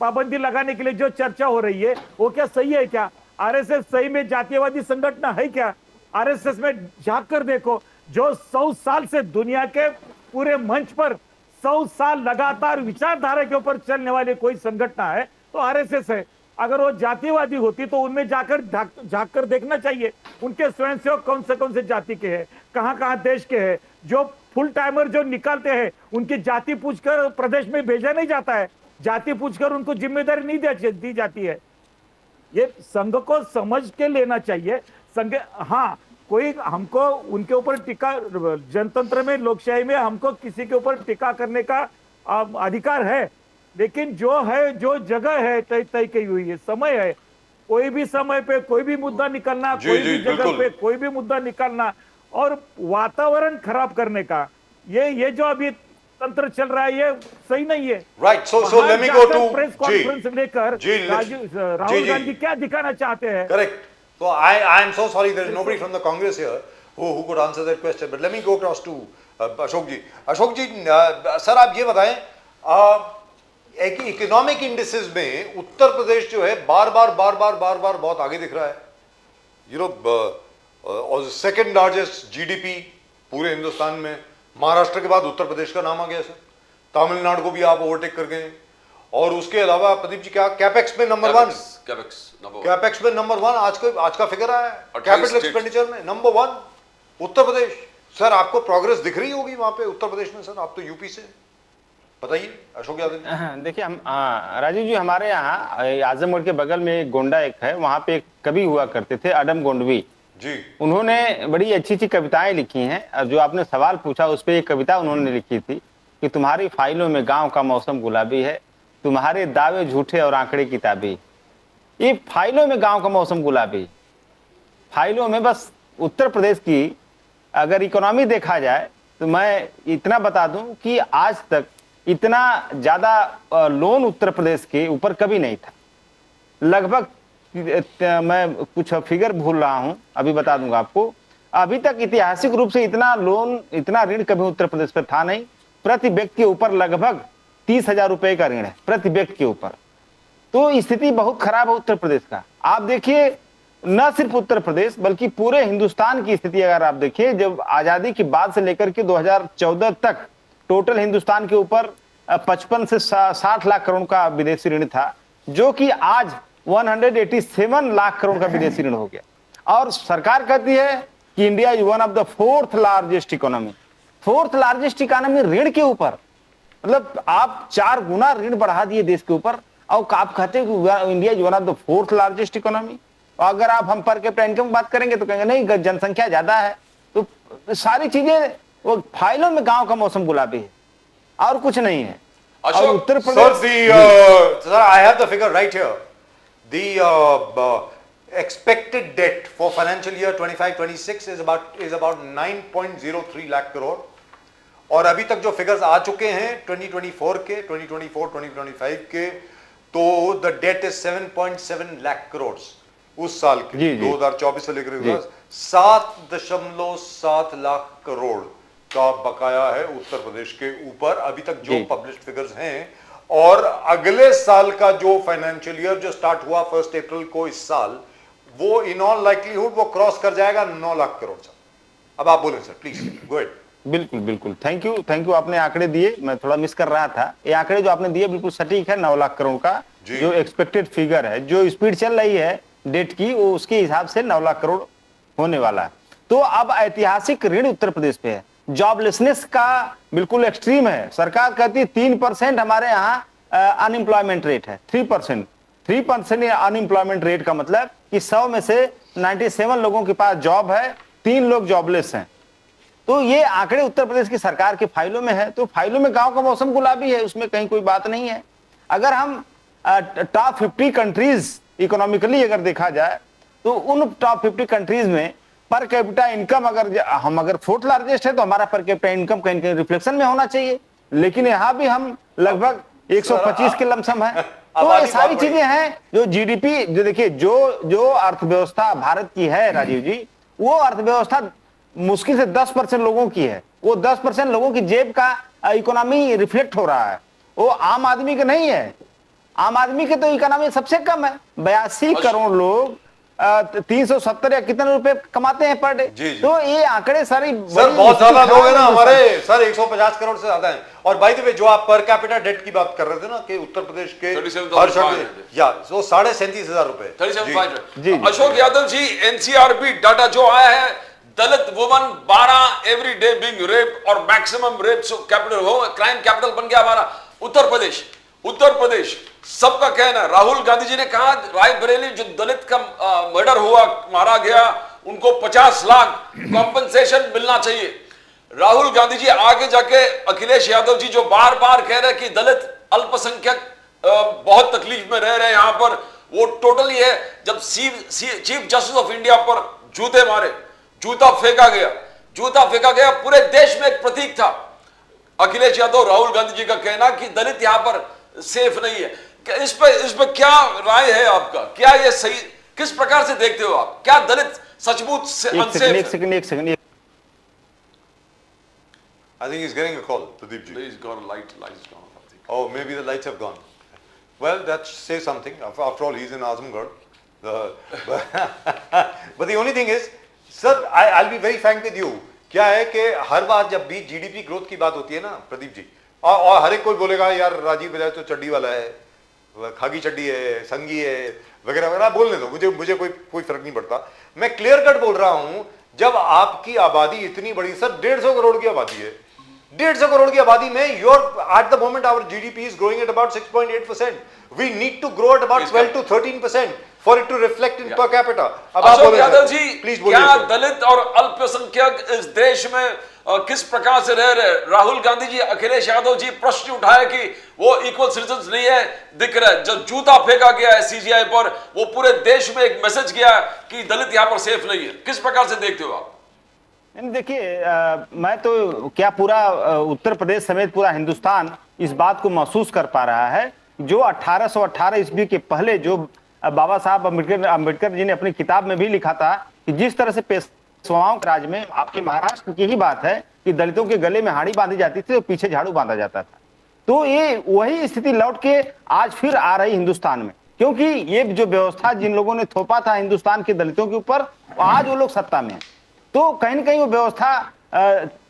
पाबंदी लगाने के लिए जो चर्चा हो रही है, वो क्या सही है? क्या आरएसएस सही में जातीयवादी संगठन है क्या? आरएसएस में झांक कर देखो, जो 100 साल से दुनिया के पूरे मंच पर 100 साल लगातार विचारधारा के ऊपर चलने वाले कोई संगठन है तो आरएसएस है। अगर वो जातिवादी होती तो उनमें जाकर झांक कर देखना चाहिए, उनके स्वयंसेवक कौन से जाति के हैं, कहां देश के हैं। जो फुल टाइमर जो निकालते हैं उनकी जाति पूछकर प्रदेश में भेजा नहीं जाता है, जाति पूछकर उनको जिम्मेदारी नहीं दी जाती है। ये संघ को समझ के लेना चाहिए। संघ, हाँ, कोई हमको उनके ऊपर टीका, जनतंत्र में लोकशाही में हमको किसी के ऊपर टीका करने का अधिकार है, लेकिन जो है, जो जगह है तय की हुई है, समय है, कोई भी समय पे कोई भी मुद्दा निकालना, कोई भी जगह पे कोई भी मुद्दा निकालना और वातावरण खराब करने का, ये जो अभी तंत्र चल रहा है ये सही नहीं है। Right, so let me go to press conference लेकर राहुल गांधी क्या दिखाना चाहते हैं? Correct. So I am so sorry there is nobody from the Congress here who could answer that question. But let me go across to Ashok ji. Ashok ji, sir आप ये बताएं, एक इकोनॉमिक इंडिसेस में उत्तर प्रदेश जो है बार बार बहुत आगे दिख रहा है। You know, second largest GDP पूरे हिंदुस्तान में, महाराष्ट्र के बाद उत्तर प्रदेश का नाम आ गया सर। तमिलनाडु को भी आप ओवरटेक कर गए। और उसके अलावा प्रदीप जी क्या कैपेक्स में नंबर 1, कैपेक्स में नंबर 1 आज का फिगर आया है, कैपिटल एक्सपेंडिचर में नंबर 1 उत्तर प्रदेश। सर आपको प्रोग्रेस दिख रही होगी वहां पे उत्तर प्रदेश में? सर आप तो यूपी से, बताइए अशोक यादव जी। देखिए, हम राजीव जी, हमारे यहाँ आजमगढ़ के बगल में एक गोंडा एक है, वहाँ पे एक कवि हुआ करते थे, अडम गोंडवी जी। उन्होंने बड़ी अच्छी कविताएं लिखी हैं। और जो आपने सवाल पूछा उस पर एक कविता उन्होंने लिखी थी कि तुम्हारी फाइलों में गाँव का मौसम गुलाबी है, तुम्हारे दावे झूठे और आंकड़े किताबी। ये फाइलों में गांव का मौसम गुलाबी, फाइलों में बस उत्तर प्रदेश की अगर इकोनॉमी देखा जाए तो मैं इतना बता दूं कि आज तक इतना ज्यादा लोन उत्तर प्रदेश के ऊपर कभी नहीं था। लगभग, मैं कुछ फिगर भूल रहा हूं, अभी बता दूंगा आपको, अभी तक ऐतिहासिक रूप से इतना लोन, इतना ऋण कभी उत्तर प्रदेश पर था नहीं। प्रति व्यक्ति के ऊपर लगभग 30,000 रुपए का ऋण है प्रति व्यक्ति के ऊपर। तो स्थिति बहुत खराब है उत्तर प्रदेश का। आप देखिए, न सिर्फ उत्तर प्रदेश बल्कि पूरे हिंदुस्तान की स्थिति अगर आप देखिए, जब आजादी के बाद से लेकर के 2014 तक टोटल हिंदुस्तान के ऊपर 55 से 60 लाख करोड़ का विदेशी ऋण था, जो कि आज 187 लाख करोड़ का विदेशी ऋण हो गया। और सरकार कहती है कि India is one of the 4th largest economy. 4th largest economy ऋण के ऊपर, मतलब आप 4 गुना ऋण बढ़ा दिए देश के ऊपर। और आप कहते हैं कि India is one of the fourth largest economy, और अगर आप हम पर कैपिटा इनकम बात करेंगे तो कहेंगे नहीं जनसंख्या ज्यादा है। तो सारी चीजें वो फाइलों में गांव का मौसम गुलाबी है और कुछ नहीं है। और Uttar Pradesh Sir, I have the figure right here. The expected debt for financial year 25-26 is about 9.03 lakh crore. और अभी तक जो फिगर्स आ चुके हैं 2024 के 2024-2025 के, तो the debt is 7.7 lakh crore उस साल के 2024 से लेकर 7.7 लाख करोड़ का बकाया है उत्तर प्रदेश के ऊपर अभी तक जो पब्लिश्ड फिगर्स हैं। और अगले साल का जो फाइनेंशियल ईयर जो स्टार्ट हुआ 1 अप्रैल को इस साल, वो इन ऑल लाइकलीहुड वो क्रॉस कर जाएगा 9 लाख करोड़ से। अब आप बोलें सर, प्लीज गो अहेड। बिल्कुल बिल्कुल, थैंक यू। आपने आंकड़े दिए, मैं थोड़ा मिस कर रहा था। ये आंकड़े जो आपने दिए बिल्कुल सटीक है। 9 लाख करोड़ का जो एक्सपेक्टेड फिगर है, जो स्पीड चल रही है डेट की, वो उसके हिसाब से 9 लाख करोड़ होने वाला है। तो अब ऐतिहासिक ऋण उत्तर प्रदेश पे है। जॉबलेसनेस का बिल्कुल एक्सट्रीम है। सरकार कहती है 3% हमारे यहाँ अनएम्प्लॉयमेंट रेट है। 3% अनएम्प्लॉयमेंट रेट का मतलब कि 100 में से 97 लोगों के पास जॉब है, 3 लोग जॉबलेस हैं। तो ये आंकड़े उत्तर प्रदेश की सरकार के फाइलों में है। तो फाइलों में गांव का मौसम गुलाबी है, उसमें कहीं कोई बात नहीं है। अगर हम टॉप 50 कंट्रीज इकोनॉमिकली अगर देखा जाए, तो उन टॉप 50 कंट्रीज में पर कैपिटा इनकम अगर फोर्थ लार्जेस्ट है, तो हमारा पर कैपिटा इनकम कहीं कहीं रिफ्लेक्शन में होना चाहिए। लेकिन यहाँ भी हम लगभग 125 के लमसम है। तो ये सारी चीजें हैं जो जीडीपी, जो देखिए जो अर्थव्यवस्था भारत की है राजीव जी, वो अर्थव्यवस्था मुश्किल से 10% लोगों की है। वो 10% लोगों की जेब का इकोनॉमी रिफ्लेक्ट हो रहा है, वो आम आदमी का नहीं है। आम आदमी के तो इकोनॉमी सबसे कम है। 82 करोड़ लोग 370 या कितने रुपए कमाते हैं पर डे। तो ये आंकड़े सारी सर बहुत ज्यादा लोग हैं ना हमारे सर, 150 करोड़ से ज्यादा हैं। और बाय द वे जो आप पर कैपिटा डेट की बात कर रहे थे ना कि उत्तर प्रदेश के या तो 37,500 रुपए। जी अशोक यादव जी, एनसीआरबी डाटा जो आया है, Dalit woman 12 every day being rape और मैक्सिमम रेप कैपिटल हो, क्राइम कैपिटल बन गया हमारा उत्तर प्रदेश। सबका कहना है, राहुल गांधी जी ने कहा रायबरेली जो दलित का मर्डर हुआ, मारा गया, उनको 50 लाख कॉम्पनसेशन मिलना चाहिए। राहुल गांधी जी आगे जाके अखिलेश यादव जी जो बार बार कह रहे हैं कि दलित अल्पसंख्यक बहुत तकलीफ में रह रहे हैं यहां पर, वो टोटली है। जब चीफ जस्टिस ऑफ इंडिया पर जूता फेंका गया, पूरे देश में एक प्रतीक था। अखिलेश यादव, राहुल गांधी जी का कहना कि दलित यहां पर सेफ नहीं है। इस पे क्या राय है आपका? क्या ये सही, किस प्रकार से देखते हो आप? क्या दलित सचमुच से अनसेफ है? एक second. I think he's getting a call, Pradeep ji. He's got a lights gone. Oh, maybe the lights have gone. Well, that says something. After all, he's in Azamgarh. But the only thing is, sir, I'll be very frank with you. क्या है कि हर बार जब भी जीडीपी ग्रोथ की बात होती है ना प्रदीप जी, और हर एक कोई बोलेगा यार राजीव बजाज तो चड्डी वाला है, खाकी चड्डी है, संगी है, वगैरह वगैरह, बोलने दो, मुझे कोई फर्क नहीं पड़ता। मैं क्लियर कट बोल रहा हूं, जब आपकी आबादी इतनी बड़ी, सर 150 करोड़ की आबादी है, 150 करोड़ की आबादी में at the moment our GDP is growing at about 6.8%. We need to grow at about 12 to 13% for it to reflect in per capita. अब आप बोलिए यादव जी, प्लीज बोलिए। क्या दलित और अल्पसंख्यक इस देश में किस प्रकार से रह रहे? राहुल गांधी जी, अखिलेश यादव जी प्रश्न उठाए कि वो इक्वल सिटीजन नहीं है, दिख रहा है। जब जूता फेंका गया है सीजीआई पर, वो पूरे देश में एक मैसेज गया कि दलित यहां पर सेफ नहीं है। किस प्रकार से देखते हो आप? देखिए, मैं तो क्या पूरा उत्तर प्रदेश समेत पूरा हिंदुस्तान इस बात को महसूस कर पा रहा है, जो 1818 ईस्वी के पहले जो बाबा साहब अम्बेडकर जी ने अपनी किताब में भी लिखा था कि जिस तरह से पेशवाओं के राज में, आपके महाराष्ट्र की ही बात है कि दलितों के गले में हाड़ी बांधी जाती थी तो पीछे झाड़ू बांधा जाता था। तो ये वही स्थिति लौट के आज फिर आ रही हिंदुस्तान में, क्योंकि ये जो व्यवस्था जिन लोगों ने थोपा था हिंदुस्तान के दलितों के ऊपर, आज वो लोग सत्ता में है। तो कहीं ना कहीं वो व्यवस्था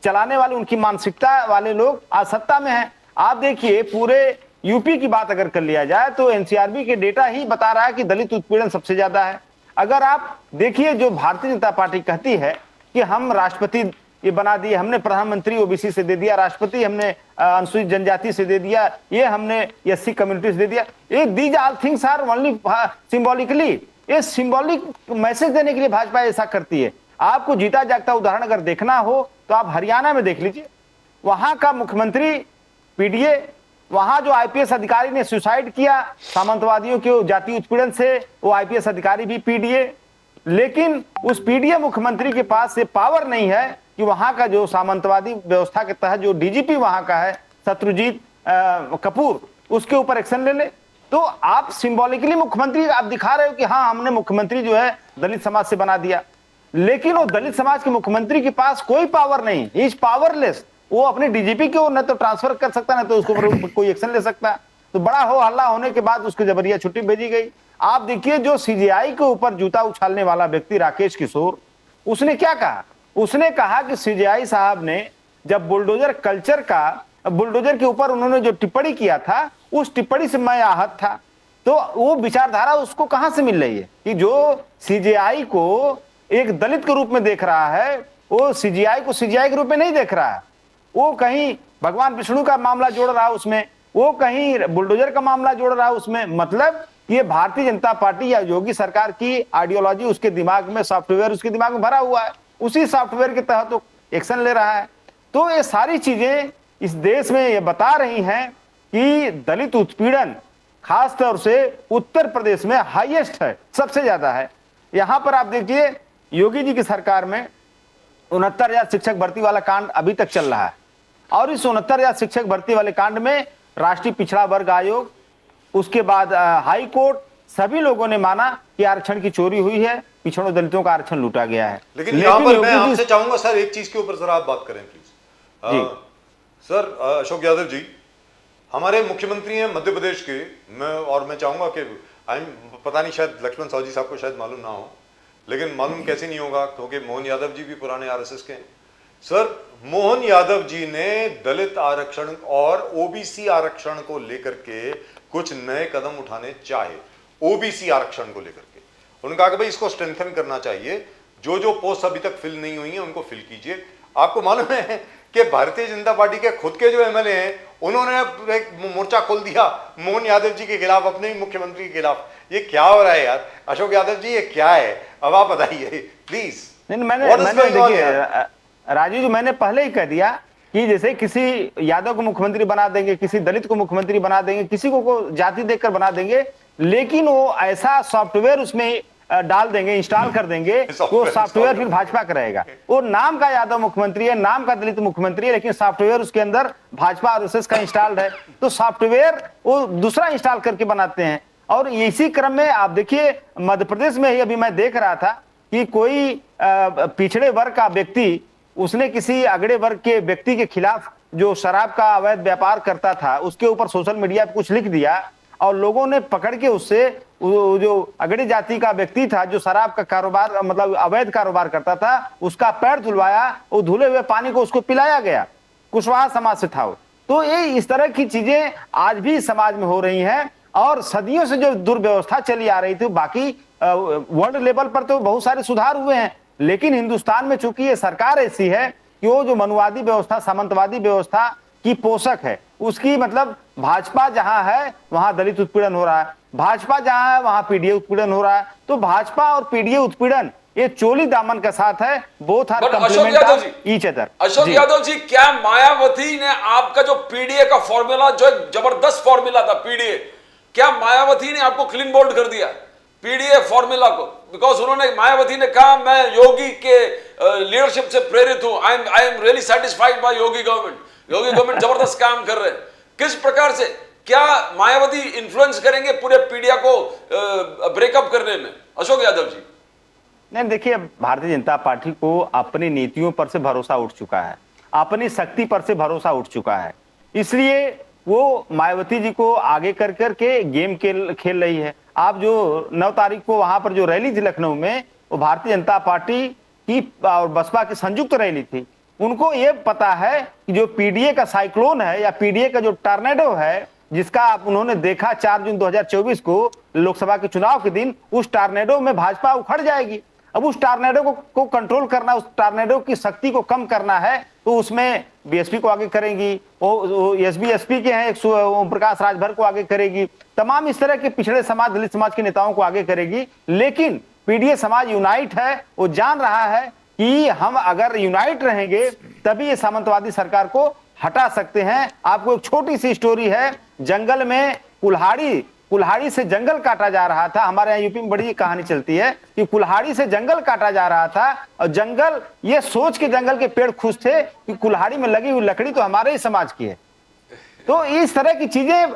चलाने वाले, उनकी मानसिकता वाले लोग आज सत्ता में है। आप देखिए, पूरे यूपी की बात अगर कर लिया जाए तो एनसीआरबी के डेटा ही बता रहा है कि दलित उत्पीड़न सबसे ज्यादा है। अगर आप देखिए, जो भारतीय जनता पार्टी कहती है कि हम राष्ट्रपति ये बना दिए, हमने प्रधानमंत्री ओबीसी से दे दिया, राष्ट्रपति हमने अनुसूचित जनजाति से दे दिया, ये हमने एससी कम्युनिटी से दे दिया। ये these all things are only symbolically, ये सिंबॉलिक मैसेज देने के लिए भाजपा ऐसा करती है। आपको जीता जागता उदाहरण अगर देखना हो तो आप हरियाणा में देख लीजिए, वहां का मुख्यमंत्री पीडीए, वहां जो आईपीएस अधिकारी ने सुसाइड किया सामंतवादियों के जाति उत्पीड़न से, वो आईपीएस अधिकारी भी पीडीए। लेकिन उस पीडीए मुख्यमंत्री के पास ये पावर नहीं है कि वहां का जो सामंतवादी व्यवस्था के तहत जो डीजीपी वहां का है सत्यजीत कपूर, उसके ऊपर एक्शन ले ले। तो आप सिंबॉलिकली मुख्यमंत्री आप दिखा रहे हो कि हाँ हमने मुख्यमंत्री जो है दलित समाज से बना दिया, लेकिन वो दलित समाज के मुख्यमंत्री के पास कोई पावर नहीं, ही इज पावरलेस। वो अपने डीजीपी को न तो ट्रांसफर कर सकता, न तो उसके ऊपर कोई एक्शन ले सकता। तो बड़ा हो हल्ला होने के बाद उसको जबरिया छुट्टी भेजी गई। आप देखिए जो सीजेआई के ऊपर जूता उछालने वाला व्यक्ति राकेश किशोर, उसने क्या कहा? उसने कहा कि सीजेआई साहब ने जब बुलडोजर कल्चर का, बुलडोजर के ऊपर उन्होंने जो टिप्पणी किया था, उस टिप्पणी से मैं आहत था। तो वो विचारधारा उसको कहां से मिल रही है कि जो सीजेआई को एक दलित के रूप में देख रहा है, वो सीजेआई को सीजेआई के रूप में नहीं देख रहा है। वो कहीं भगवान विष्णु का मामला जोड़ रहा है उसमें, वो कहीं बुलडोजर का मामला जोड़ रहा है उसमें। मतलब ये भारतीय जनता पार्टी या योगी सरकार की आइडियोलॉजी उसके दिमाग में, सॉफ्टवेयर उसके दिमाग में भरा हुआ है, उसी सॉफ्टवेयर के तहत तो एक्शन ले रहा है। तो ये सारी चीजें इस देश में ये बता रही हैं कि दलित उत्पीड़न खास तौर से उत्तर प्रदेश में हाईएस्ट है, सबसे ज्यादा है। यहां पर आप देखिए योगी जी की सरकार में 69,000 शिक्षक भर्ती वाला कांड अभी तक चल रहा है, और इस 69,000 शिक्षक भर्ती वाले कांड में राष्ट्रीय पिछड़ा वर्ग आयोग, उसके बाद हाई कोर्ट, सभी लोगों ने माना कि आरक्षण की चोरी हुई है, पिछड़ों दलितों का आरक्षण लूटा गया है। लेकिन यहाँ पर मैं आपसे चाहूंगा सर एक चीज के ऊपर जरा आप बात करें प्लीज। सर अशोक यादव जी हमारे मुख्यमंत्री हैं मध्य प्रदेश के, मैं चाहूंगा कि पता नहीं शायद लक्ष्मण साहू जी साहब को शायद मालूम ना हो, लेकिन मालूम कैसे नहीं होगा क्योंकि मोहन यादव जी भी पुराने आरएसएस के हैं। सर मोहन यादव जी ने दलित आरक्षण और ओबीसी आरक्षण को लेकर के कुछ नए कदम उठाने चाहे, ओबीसी आरक्षण को लेकर के उन्होंने कहा कि भाई इसको स्ट्रेंथन करना चाहिए, जो जो पोस्ट अभी तक फिल नहीं हुई हैं उनको फिल कीजिए। आपको मालूम है कि भारतीय जनता पार्टी के खुद के जो एमएलए हैं उन्होंने एक मोर्चा खोल दिया मोहन यादव जी के खिलाफ, अपने ही मुख्यमंत्री के खिलाफ। ये क्या हो रहा है यार अशोक यादव जी, ये क्या है? अब आप बताइए प्लीज। नहीं, मैंने देखिए राजू जी, मैंने पहले ही कह दिया कि जैसे किसी यादव को मुख्यमंत्री बना देंगे, किसी दलित को मुख्यमंत्री बना देंगे, किसी को जाति देकर बना देंगे, लेकिन वो ऐसा सॉफ्टवेयर उसमें डाल देंगे, इंस्टॉल कर देंगे, वो सॉफ्टवेयर फिर भाजपा का रहेगा। वो नाम का यादव मुख्यमंत्री है, नाम का दलित मुख्यमंत्री है, लेकिन सॉफ्टवेयर उसके अंदर भाजपा आरएसएस का इंस्टॉल्ड है। तो सॉफ्टवेयर वो दूसरा इंस्टॉल करके बनाते हैं। और इसी क्रम में आप देखिए मध्य प्रदेश में ही अभी मैं देख रहा था कि कोई पिछड़े वर्ग का व्यक्ति, उसने किसी अगड़े वर्ग के व्यक्ति के खिलाफ जो शराब का अवैध व्यापार करता था उसके ऊपर सोशल मीडिया पे कुछ लिख दिया, और लोगों ने पकड़ के उससे जो अगड़ी जाति का व्यक्ति था जो शराब का कारोबार मतलब अवैध कारोबार करता था, उसका पैर धुलवाया, वो धुले हुए पानी को उसको पिलाया गया, कुशवाहा समाज से था वो। तो ये इस तरह की चीजें आज भी समाज में हो रही हैं, और सदियों से जो दुर्व्यवस्था चली आ रही थी, बाकी वर्ल्ड लेवल पर तो बहुत सारे सुधार हुए हैं, लेकिन हिंदुस्तान में चूंकि ये सरकार ऐसी है कि वो जो मनुवादी व्यवस्था, सामंतवादी व्यवस्था की पोषक है, उसकी मतलब भाजपा जहां है वहां दलित उत्पीड़न हो रहा है, भाजपा जहां है वहां पीडीए उत्पीड़न हो रहा है। तो भाजपा और पीडीए उत्पीड़न ये चोली दामन के साथ है, both are complement of each other. Ashok Yadav ji, क्या मायावती ने आपका जो पीडीए का फॉर्मूला, जो एक जबरदस्त फॉर्मूला था पीडीए, क्या मायावती ने आपको क्लीन बोल्ड कर दिया पीडीए फॉर्मूला को? बिकॉज उन्होंने, मायावती ने कहा मैं योगी के लीडरशिप से प्रेरित हूं, I am really satisfied by Yogi government, Yogi government जबरदस्त काम कर रहे हैं। किस प्रकार से, क्या मायावती इन्फ्लुएंस करेंगे पूरे पीडिया को ब्रेकअप करने में? अशोक यादव जी नहीं, देखिए भारतीय जनता पार्टी को अपनी नीतियों पर से भरोसा उठ चुका है, अपनी शक्ति पर से भरोसा उठ चुका है, इसलिए वो मायावती जी को आगे कर करके गेम खेल रही है। आप जो 9 तारीख को वहां पर जो रैली थी लखनऊ में, वो भारतीय जनता पार्टी की और बसपा की संयुक्त रैली थी। उनको ये पता है कि जो पीडीए का साइक्लोन है या पीडीए का जो टॉर्नेडो है, जिसका आप उन्होंने देखा 4 जून 2024 को लोकसभा के चुनाव के दिन, उस टॉर्नेडो में भाजपा उखड़ जाएगी। अब उस टार्नेडो को कंट्रोल करना, उस टार्नेडो की शक्ति को कम करना है, तो उसमें बीएसपी को आगे करेंगी, वो एसपी के हैं ओम प्रकाश राजभर को आगे करेगी, तमाम इस तरह के पिछड़े समाज, दलित समाज के नेताओं को आगे करेगी। लेकिन पीडीए समाज यूनाइट है, वो जान रहा है कि हम अगर यूनाइट रहेंगे तभी ये सामंतवादी सरकार को हटा सकते हैं। आपको एक छोटी सी स्टोरी है, जंगल में कुल्हाड़ी से जंगल काटा जा रहा था। हमारे यहाँ यूपी में बड़ी कहानी चलती है कि कुल्हाड़ी से जंगल काटा जा रहा था, और जंगल ये सोच के जंगल के पेड़ खुश थे कि कुल्हाड़ी में लगी हुई लकड़ी तो हमारे ही समाज की है। तो इस तरह की चीजें,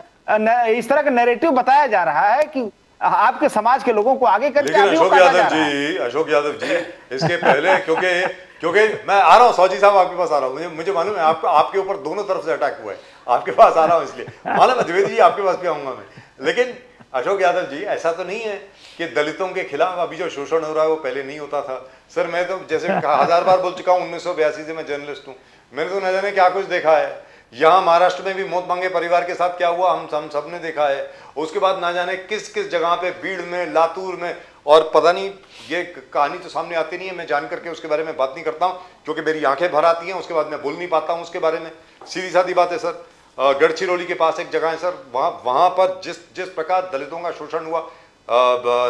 इस तरह का नैरेटिव बताया जा रहा है कि आपके समाज के लोगों को आगे करके लेकिन अशोक यादव जी इसके पहले क्योंकि मैं आ रहा हूँ, सौजी साहब आपके पास आ रहा हूँ, मुझे मालूम है आपके ऊपर दोनों तरफ से अटैक हुआ है, आपके पास आ रहा हूँ इसलिए मालूम है, द्विवेदी जी आपके पास भी आऊंगा मैं। लेकिन अशोक यादव जी, ऐसा तो नहीं है कि दलितों के खिलाफ अभी जो शोषण हो रहा है वो पहले नहीं होता था। सर मैं तो जैसे 1000 बार बोल चुका हूँ, 1982 से मैं जर्नलिस्ट हूँ, मैंने तो न जाने क्या कुछ देखा है। यहाँ महाराष्ट्र में भी मौत मांगे परिवार के साथ क्या हुआ हम सब ने देखा है। उसके बाद ना जाने किस किस जगह पे, भीड़ में, लातूर में, और पता नहीं, ये कहानी तो सामने आती नहीं है, मैं जान करके उसके बारे में बात नहीं करता हूँ क्योंकि मेरी आंखें भर आती हैं, उसके बाद मैं बोल नहीं पाता हूँ उसके बारे में। सीधी सादी बात है सर, गढ़चिरौली के पास एक जगह है सर, वहाँ पर जिस प्रकार दलितों का शोषण हुआ,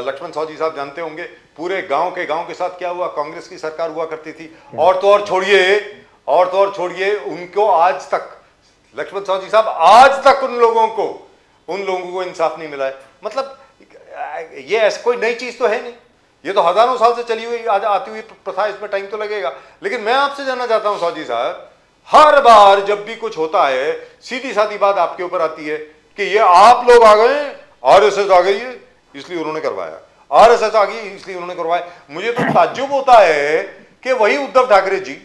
लक्ष्मण सौजी साहब जानते होंगे, पूरे गांव के साथ क्या हुआ। कांग्रेस की सरकार हुआ करती थी, और तो और छोड़िए उनको आज तक, लक्ष्मण सौजी साहब आज तक उन लोगों को इंसाफ नहीं मिला है। मतलब ये ऐसा कोई नई चीज तो है नहीं, ये तो हजारों साल से चली हुई आती हुई प्रथा, इसमें टाइम तो लगेगा। लेकिन मैं आपसे जानना चाहता हूं सौजी साहब, हर बार जब भी कुछ होता है सीधी सादी बात आपके ऊपर आती है कि ये आप लोग आ गए, आरएसएस आ गई है इसलिए उन्होंने करवाया, आरएसएस आ गई इसलिए उन्होंने करवाया। मुझे तो ताज्जुब होता है कि वही उद्धव ठाकरे जी,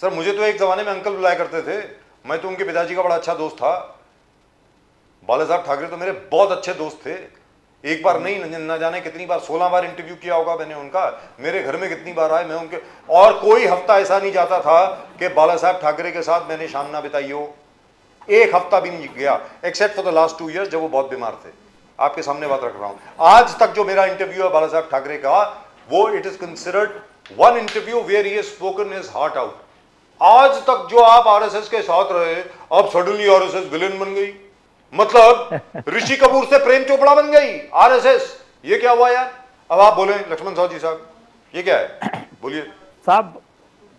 सर मुझे तो एक जमाने में अंकल बुलाया करते थे, मैं तो उनके पिताजी का बड़ा अच्छा दोस्त था। बाला साहब ठाकरे तो मेरे बहुत अच्छे दोस्त थे, एक बार नहीं न जाने कितनी बार, 16 बार इंटरव्यू किया होगा मैंने उनका, मेरे घर में कितनी बार आए मैं उनके, और कोई हफ्ता ऐसा नहीं जाता था कि बाला साहब ठाकरे के साथ मैंने शाम ना बिताई हो। एक हफ्ता भी नहीं गया, except for the last 2 years जब वो बहुत बीमार थे। आपके सामने बात रख रहा हूं, आज तक जो मेरा इंटरव्यू है बाला साहब ठाकरे का, वो it is considered one interview where he has spoken his heart out. आज तक जो आप आरएसएस के साथ रहे, अब सडनली आरएसएस विलेन बन गई, मतलब ऋषि कपूर से प्रेम चोपड़ा बन गई आरएसएस, ये क्या हुआ यार? अब आप बोले लक्ष्मण साहू जी साहब, ये क्या है, बोलिए साहब।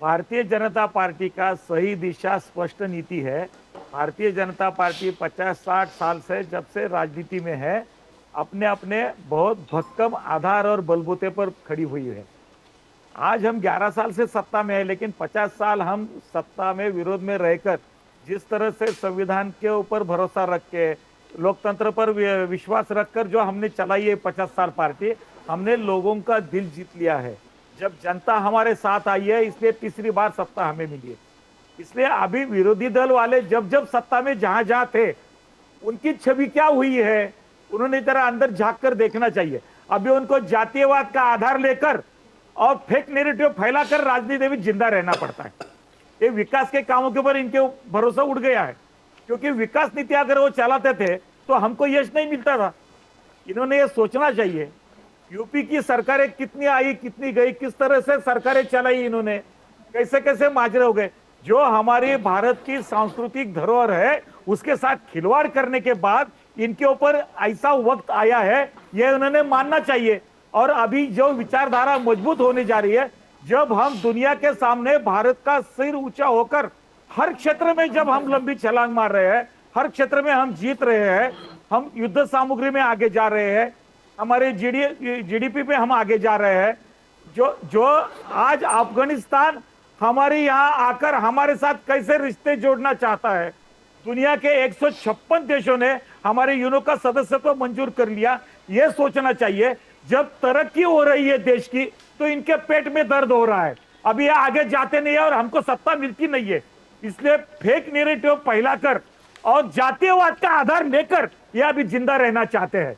भारतीय जनता पार्टी का सही दिशा स्पष्ट नीति है। भारतीय जनता पार्टी 50-60 साल से जब से राजनीति में है, अपने अपने बहुत भक्कम आधार और बलबूते पर खड़ी हुई है। आज हम 11 साल से सत्ता में है, लेकिन 50 साल हम सत्ता में विरोध में रहकर जिस तरह से संविधान के ऊपर भरोसा रख के, लोकतंत्र पर विश्वास रखकर जो हमने चलाई है 50 साल पार्टी, हमने लोगों का दिल जीत लिया है। जब जनता हमारे साथ आई है, इसलिए तीसरी बार सत्ता हमें मिली है। इसलिए अभी विरोधी दल वाले जब सत्ता में जहां थे, उनकी छवि क्या हुई है, उन्होंने तरह अंदर झांक कर देखना चाहिए। अभी उनको जातीयवाद का आधार लेकर और फेक नैरेटिव फैलाकर राजनीति में जिंदा रहना पड़ता है। ये विकास के कामों के ऊपर इनके भरोसा उड़ गया है, क्योंकि विकास नीति अगर वो चलाते थे तो हमको यश नहीं मिलता था। इन्होंने ये सोचना चाहिए, यूपी की सरकारें कितनी आई कितनी गई, किस तरह से सरकारें चलाई इन्होंने, कैसे कैसे माजरे हो गए। जो हमारी भारत की सांस्कृतिक धरोहर है उसके साथ खिलवाड़ करने के बाद इनके ऊपर ऐसा वक्त आया है, ये उन्होंने मानना चाहिए। और अभी जो विचारधारा मजबूत होने जा रही है, जब हम दुनिया के सामने भारत का सिर ऊंचा होकर हर क्षेत्र में जब हम लंबी छलांग मार रहे हैं, हर क्षेत्र में हम जीत रहे हैं, हम युद्ध सामग्री में आगे जा रहे हैं, हमारे जीडीपी पे हम आगे जा रहे हैं। जो आज अफगानिस्तान हमारे यहाँ आकर हमारे साथ कैसे रिश्ते जोड़ना चाहता है, दुनिया के 156 देशों ने हमारे यूनो का सदस्यत्व मंजूर कर लिया। यह सोचना चाहिए, जब तरक्की हो रही है देश की तो इनके पेट में दर्द हो रहा है, अभी ये आगे जाते नहीं है और हमको सत्ता मिलती नहीं है। इसलिए फेक नैरेटिव फैलाकर और जातीयवाद का आधार लेकर ये अभी जिंदा रहना चाहते हैं।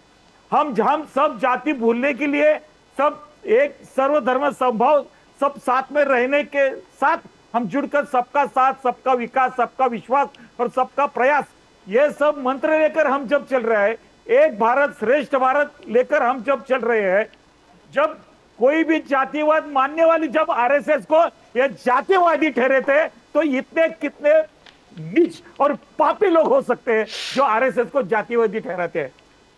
हम सब जाति भूलने के लिए, सब एक सर्वधर्म संभाव, सब साथ में रहने के साथ हम जुड़कर सबका साथ, सबका विकास, सबका विश्वास और सबका प्रयास, ये सब मंत्र लेकर हम जब चल रहे हैं, एक भारत श्रेष्ठ भारत लेकर हम जब चल रहे हैं, जब कोई भी जातिवाद मानने वाली, जब आरएसएस को ये जातिवादी ठहरे थे, तो इतने कितने नीच और पापी लोग हो सकते हैं जो आरएसएस को जातिवादी ठहराते हैं।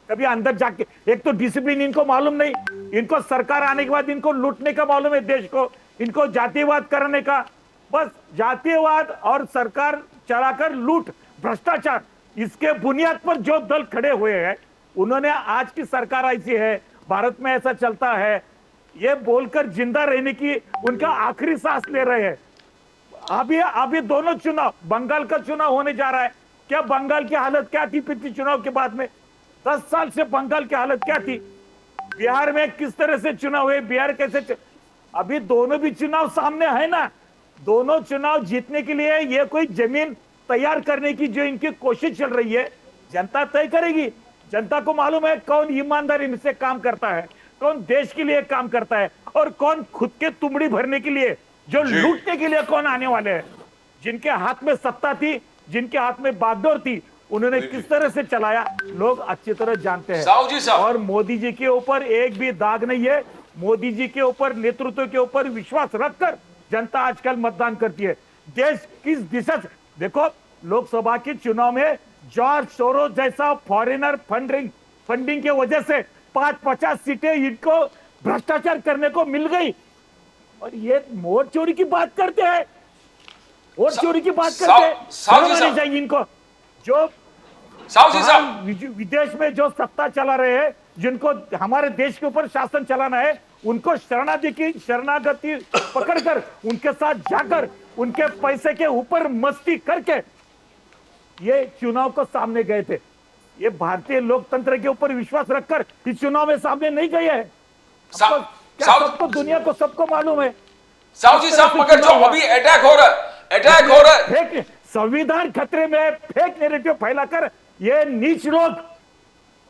कभी अंदर जाके, एक तो डिसिप्लिन इनको मालूम नहीं, इनको सरकार आने के बाद इनको लूटने का मालूम है देश को, इनको जातिवाद करने का, बस जातिवाद और सरकार चलाकर लूट, भ्रष्टाचार, इसके बुनियाद पर जो दल खड़े हुए हैं, उन्होंने आज की सरकार ऐसी है, भारत में ऐसा चलता है, ये बोलकर जिंदा रहने की उनका आखिरी सांस ले रहे हैं। अभी दोनों चुनाव, बंगाल का चुनाव होने जा रहा है, क्या बंगाल की हालत क्या थी पिछले चुनाव के बाद में? 10 साल से बंगाल की हालत क्या थी? बिहार में किस तरह से चुनाव हुए, बिहार कैसे अभी दोनों भी चुनाव सामने है ना। दोनों चुनाव जीतने के लिए ये कोई जमीन तैयार करने की जो इनकी कोशिश चल रही है, जनता तय करेगी। जनता को मालूम है कौन ईमानदारी से काम करता है, कौन देश के लिए काम करता है, और कौन खुद के तुमड़ी भरने के लिए, जो लूटने के लिए कौन आने वाले हैं। जिनके हाथ में सत्ता थी, जिनके हाथ में बागडोर थी, उन्होंने किस तरह से चलाया लोग अच्छी तरह जानते हैं। और मोदी जी के ऊपर एक भी दाग नहीं है। मोदी जी के ऊपर, नेतृत्व के ऊपर विश्वास रखकर जनता आजकल मतदान करती है। देश किस दिशा से, देखो लोकसभा के चुनाव में जॉर्ज सोरोस जैसा फॉरेनर फंडिंग के वजह से 50 सीटें इनको भ्रष्टाचार करने को मिल गई, और ये वोट चोरी की बात करते हैं, वोट चोरी की बात करते हैं। चाहिए इनको, जो विदेश में जो सत्ता चला रहे हैं, जिनको हमारे देश के ऊपर शासन चलाना है, उनको शरणागति पकड़कर उनके साथ जाकर उनके पैसे के ऊपर मस्ती करके ये चुनाव को सामने गए थे। ये भारतीय लोकतंत्र के ऊपर विश्वास रखकर इस चुनाव में सामने नहीं गए हैं। सबको, दुनिया को सबको मालूम है। साहू जी साहब, मगर जो अभी अटैक हो रहा है, संविधान खतरे में, फेक नैरेटिव फैलाकर ये नीच लोग